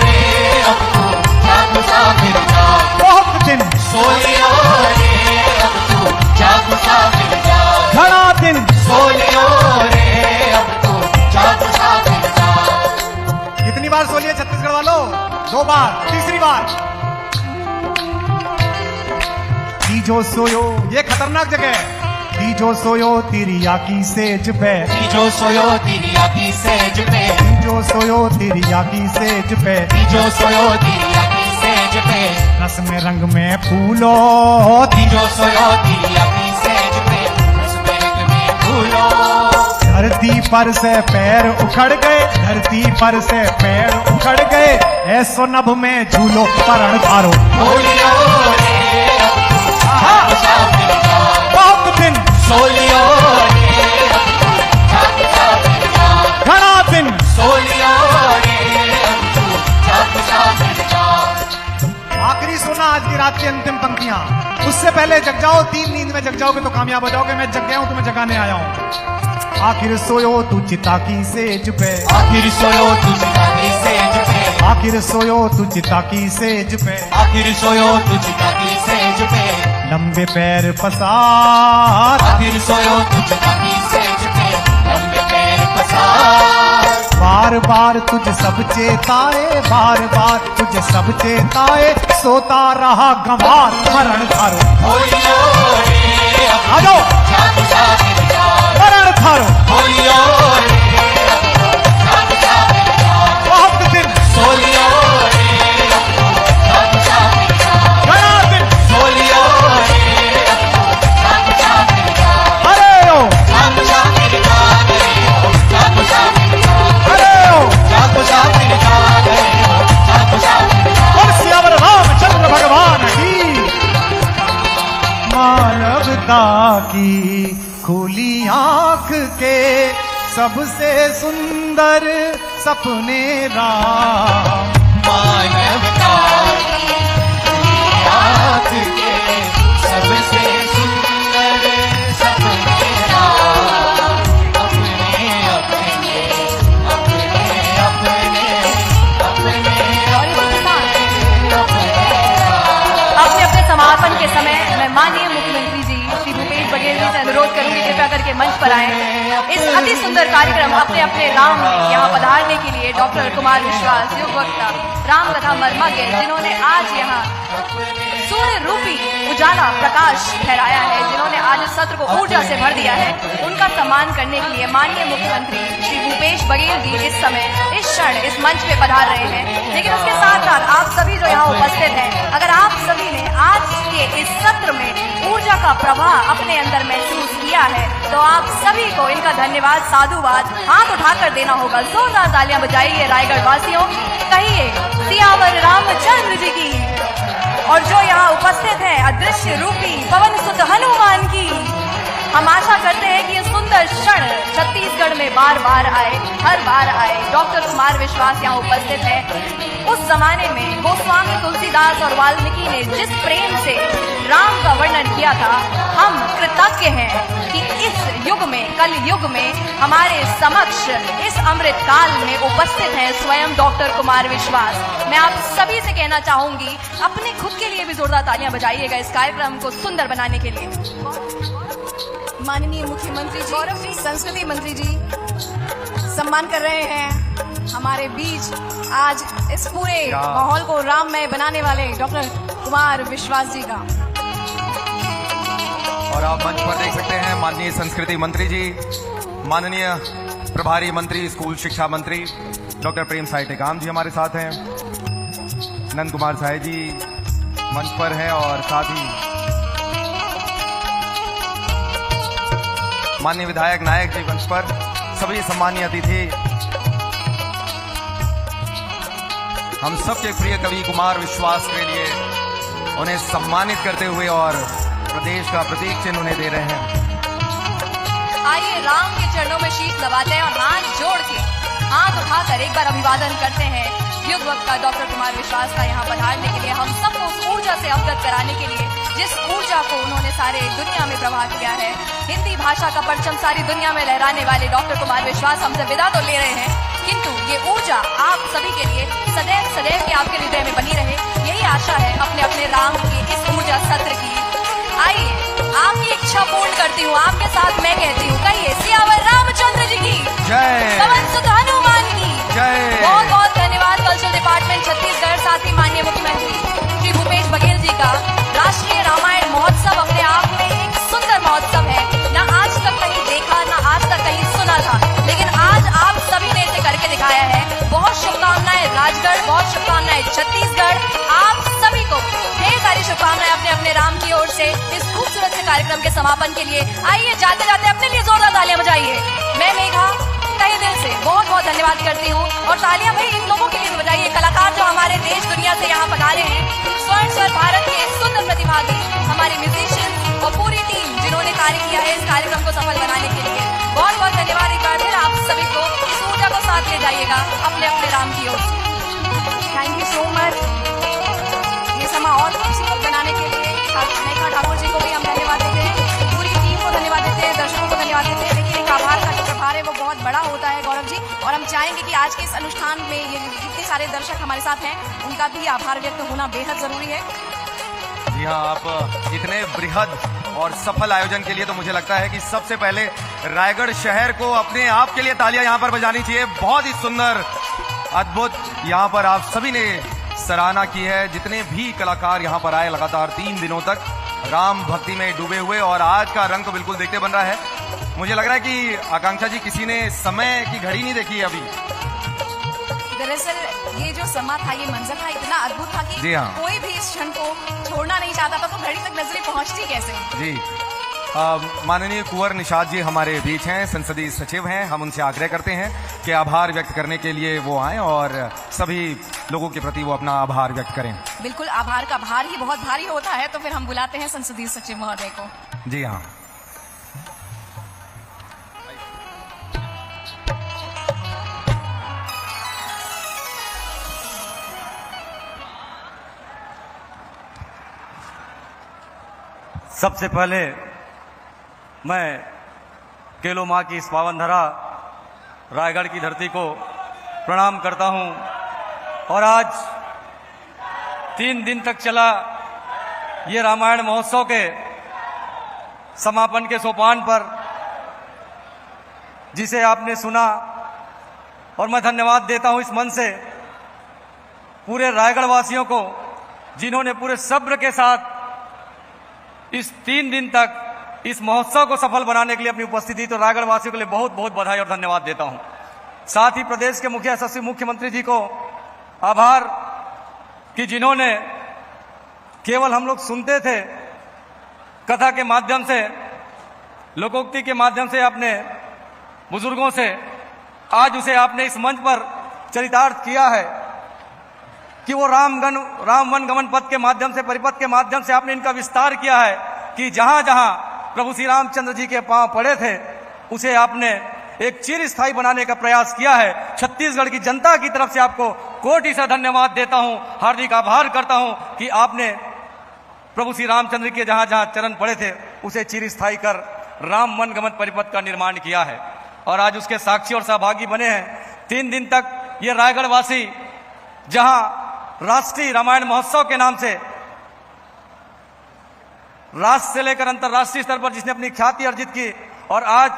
रे अब तू जाग मुसाफिर का, बहुत दिन सोलियो रे अब तू जाग मुसाफिर का, घड़ा दिन सोलियो रे अब तू जाग मुसाफिर का। कितनी बार सोलिए छत्तीसगढ़ वालों? 2 बार, तीसरी बार जो सोयो, ये खतरनाक जगह है। जो सोयो तेरी आकी सेज पे, जो सोयो तेरी आकी सेज पे, जो सोयो तेरी आकी सेज पे, जो सोयो तेरी आकी सेज पे, रस में रंग में फूलो, जो सोयो तेरी आकी सेज पे, रस में रंग में फूलो। धरती पर से पैर उखड़ गए, धरती पर से पैर उखड़ गए, ऐसो नभ में झूलो परण धारो। बोलियो रे अब तू जाग मुसाफिर का, बहुत दिन सोलियो रे अब तू जाग मुसाफिर का, घड़ा दिन सोलियो रे अब तू जाग मुसाफिर का। आखिरी सोना आज की रात की अंतिम पंक्तियां, उससे पहले जग जाओ, 3 नींद में जग जाओगे तो कामयाब हो जाओगे। मैं जग गया हूं, तुम्हें जगाने आया हूं। आखिर सोयो तू चिता की सेज पे, आखिर सोयो तू चिता की सेज पे, आखिर सोयो तू चिता की सेज पे, आखिर सोयो तू चिता की सेज पे, लंबे पैर पसार, आखिर सोयो तू चिता की सेज पे, लंबे पैर पसार। बार बार तुझ सब चेताए, बार बार तुझ सब चेताए, सोता रहा गंवार मरण थारो। बोलियो रे अब आ जाओ जाग मुसाफिर का, मरण थारो। बोलियो रे अब जाग मुसाफिर का, बहुत दिन सोलियो रे अब जाग मुसाफिर का, घड़ा दिन सोलियो रे अब जाग मुसाफिर का, अरे ओ जाग मुसाफिर का रे हो, जाग मुसाफिर का, अरे ओ जाग मुसाफिर का रे हो, जाग मुसाफिर का। और सियावर रामचंद्र भगवान की। मानवता की खुली आंख के सबसे सुंदर सपने राम, मानवता की आँख के सबसे सुंदर सपने राम, अपने अपने अपने अपने अपने अपने समापन के समय मैं माननीय मुख्यमंत्री जी श्री भूपेश बघेल जी से अनुरोध करूंगी कृपया करके मंच पर आए। इस अति सुंदर कार्यक्रम अपने अपने राम में यहाँ पधारने के लिए डॉक्टर कुमार विश्वास, युग वक्ता, राम कथा मर्मज्ञ, जिन्होंने आज यहाँ सूर्य रूपी उजाला प्रकाश फहराया है, जिन्होंने आज इस सत्र को ऊर्जा से भर दिया है, उनका सम्मान करने के लिए माननीय मुख्यमंत्री श्री भूपेश बघेल जी इस समय इस क्षण इस मंच पे पधार रहे हैं। लेकिन उसके साथ साथ आप सभी जो यहाँ उपस्थित हैं, अगर आप सभी ने आज के इस सत्र में ऊर्जा का प्रवाह अपने अंदर महसूस किया है तो आप सभी को इनका धन्यवाद, साधुवाद हाथ उठाकर देना होगा। जोरदार तालियां बजाइए रायगढ़ वासियों, कहिए सियावर रामचंद्र जी की। और जो यहाँ उपस्थित है अदृश्य रूपी पवन सुत हनुमान की। हम आशा करते हैं कि ये सुंदर क्षण छत्तीसगढ़ में बार बार आए, हर बार आए। डॉक्टर कुमार विश्वास यहाँ उपस्थित है। उस जमाने में गोस्वामी तुलसीदास और वाल्मीकि ने जिस प्रेम से राम का वर्णन किया था, हम कृतज्ञ हैं कि इस युग में, कल युग में हमारे समक्ष इस अमृत काल में उपस्थित हैं स्वयं डॉक्टर कुमार विश्वास। मैं आप सभी से कहना चाहूंगी, अपने खुद के लिए भी जोरदार तालियां बजाइएगा इस कार्यक्रम को सुंदर बनाने के लिए। माननीय मुख्यमंत्री जी, संस्कृति मंत्री जी सम्मान कर रहे हैं। हमारे बीच आज इस पूरे माहौल को राममय बनाने वाले डॉक्टर कुमार विश्वास जी का। और आप मंच पर देख सकते हैं माननीय संस्कृति मंत्री जी, माननीय प्रभारी मंत्री स्कूल शिक्षा मंत्री डॉक्टर प्रेम साय टेकाम जी हमारे साथ हैं, नंद कुमार साय जी मंच पर हैं और साथ ही माननीय विधायक नायक जी मंच पर, सभी सम्मानीय अतिथि, हम सबके प्रिय कवि कुमार विश्वास के लिए उन्हें सम्मानित करते हुए और प्रदेश का प्रतीक चिन्ह उन्हें दे रहे हैं। आइए राम के चरणों में शीश दबाते हैं और हाथ जोड़ के हाथ उठाकर एक बार अभिवादन करते हैं युग वक्त का डॉक्टर कुमार विश्वास का यहाँ पधारने के लिए, हम सबको उस ऊर्जा से अवगत कराने के लिए जिस ऊर्जा को उन्होंने सारे दुनिया में प्रभावित किया है। हिंदी भाषा का परचम सारी दुनिया में लहराने वाले डॉक्टर कुमार विश्वास हमसे विदा तो ले रहे हैं, किंतु ये ऊर्जा आप सभी के लिए सदैव सदैव के आपके हृदय में बनी रहे, यही आशा है अपने अपने राम की इस ऊर्जा सत्र की। आइए आपकी इच्छा पूर्ण करती हूँ, आपके साथ मैं कहती हूँ, कहिए सियावर रामचंद्र जी की जय, पवन सुत हनुमान की जय। बहुत बहुत धन्यवाद कल्चरल डिपार्टमेंट छत्तीसगढ़, साथ ही माननीय मुख्यमंत्री श्री भूपेश बघेल जी का। राष्ट्रीय रामायण महोत्सव अपने आप में एक सुंदर महोत्सव है, ना आज तक कहीं देखा ना आज तक कहीं सुना था, लेकिन आज आप सभी ने इसे करके दिखाया है। बहुत शुभकामनाएं राजगढ़, बहुत शुभकामनाएं छत्तीसगढ़, आप सभी को ढेर सारी शुभकामनाएं अपने अपने राम की ओर से इस खूबसूरत से कार्यक्रम के समापन के लिए। आइए जाते जाते अपने लिए जोरदार तालियां बजाइए। मैं मेघा तहे दिल से बहुत बहुत धन्यवाद करती हूँ, और तालियां भाई इन लोगों के लिए बजाइए, कलाकार जो हमारे देश दुनिया से यहाँ पधारे हैं, स्वर्ण स्वर भारत के सुंदर प्रतिभागी, हमारे म्यूजिशियन और पूरी टीम जिन्होंने कार्य किया है इस कार्यक्रम को सफल बनाने के लिए। बहुत बहुत धन्यवाद एक बार फिर आप सभी को, इस ऊर्जा को साथ ले जाइएगा अपने अपने राम की ओर से। Thank you so much. ये समा और खूबसूरत बनाने के लिए मेघा ठाकुर जी को भी हम धन्यवाद देते हैं, पूरी टीम को धन्यवाद देते हैं, दर्शकों को धन्यवाद देते हैं। लेकिन एक आभार का जो प्रभार है वो बहुत बड़ा होता है गौरव जी, और हम चाहेंगे कि आज के इस अनुष्ठान में ये जितने सारे दर्शक हमारे साथ हैं उनका भी आभार व्यक्त होना बेहद जरूरी है। जी हाँ, आप इतने बृहद और सफल आयोजन के लिए तो मुझे लगता है कि सबसे पहले रायगढ़ शहर को अपने आप के लिए तालियां यहाँ पर बजानी चाहिए। बहुत ही सुंदर अद्भुत यहाँ पर आप सभी ने सराहना की है, जितने भी कलाकार यहाँ पर आए लगातार 3 दिनों तक राम भक्ति में डूबे हुए, और आज का रंग तो बिल्कुल देखते बन रहा है। मुझे लग रहा है कि आकांक्षा जी किसी ने समय की घड़ी नहीं देखी है अभी। दरअसल ये जो समा था, ये मंजर था, इतना अद्भुत था कि जी हाँ। कोई भी इस क्षण को छोड़ना नहीं चाहता था, तो घड़ी तक नजरें पहुंचती कैसे। जी माननीय कुंवर निषाद जी हमारे बीच हैं, संसदीय सचिव हैं, हम उनसे आग्रह करते हैं कि आभार व्यक्त करने के लिए वो आएं और सभी लोगों के प्रति वो अपना आभार व्यक्त करें। बिल्कुल, आभार का भार ही बहुत भारी होता है, तो फिर हम बुलाते हैं संसदीय सचिव महोदय को। जी हाँ। सबसे पहले मैं केलो माँ की इस पावन धरा रायगढ़ की धरती को प्रणाम करता हूँ, और आज 3 दिन तक चला ये रामायण महोत्सव के समापन के सोपान पर जिसे आपने सुना, और मैं धन्यवाद देता हूँ इस मन से पूरे रायगढ़ वासियों को, जिन्होंने पूरे सब्र के साथ इस 3 दिन तक इस महोत्सव को सफल बनाने के लिए अपनी उपस्थिति, तो रायगढ़ वासियों के लिए बहुत बहुत बधाई और धन्यवाद देता हूं। साथ ही प्रदेश के मुखिया यशस्वी मुख्यमंत्री जी को आभार कि जिन्होंने केवल हम लोग सुनते थे कथा के माध्यम से, लोकोक्ति के माध्यम से, अपने बुजुर्गों से, आज उसे आपने इस मंच पर चरितार्थ किया है कि वो राम वन गमन पथ के माध्यम से, परिपथ के माध्यम से आपने इनका विस्तार किया है कि जहां जहां प्रभु श्री रामचंद्र जी के पांव पड़े थे उसे आपने एक चिर स्थायी बनाने का प्रयास किया है। छत्तीसगढ़ की जनता की तरफ से आपको कोटि से धन्यवाद देता हूं, हार्दिक आभार करता हूं कि आपने प्रभु श्री रामचंद्र के जहां जहां चरण पड़े थे उसे चिर स्थायी कर राम वन गमन परिपथ का निर्माण किया है, और आज उसके साक्षी और सहभागी बने हैं। 3 दिन तक ये रायगढ़ वासी जहां राष्ट्रीय रामायण महोत्सव के नाम से राष्ट्र से लेकर अंतर्राष्ट्रीय स्तर पर जिसने अपनी ख्याति अर्जित की, और आज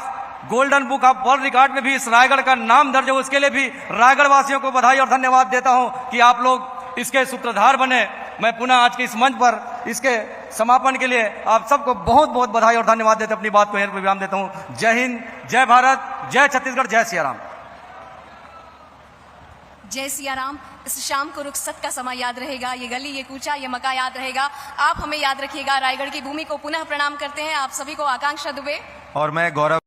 golden book of world record में भी इस रायगढ़ का नाम दर्ज हो, उसके लिए भी रायगढ़ वासियों को बधाई और धन्यवाद देता हूं कि आप लोग इसके सूत्रधार बने। मैं पुनः आज के इस मंच पर इसके समापन के लिए आप सबको बहुत बहुत बधाई और धन्यवाद देते अपनी बात को यहीं पर विराम देता हूं। जय हिंद, जय भारत, जय छत्तीसगढ़, जय सिया राम। जय सिया राम। इस शाम को रुखसत का समय याद रहेगा, ये गली, ये कूचा, ये मका याद रहेगा। आप हमें याद रखिएगा। रायगढ़ की भूमि को पुनः प्रणाम करते हैं आप सभी को। आकांक्षा दुबे और मैं गौरव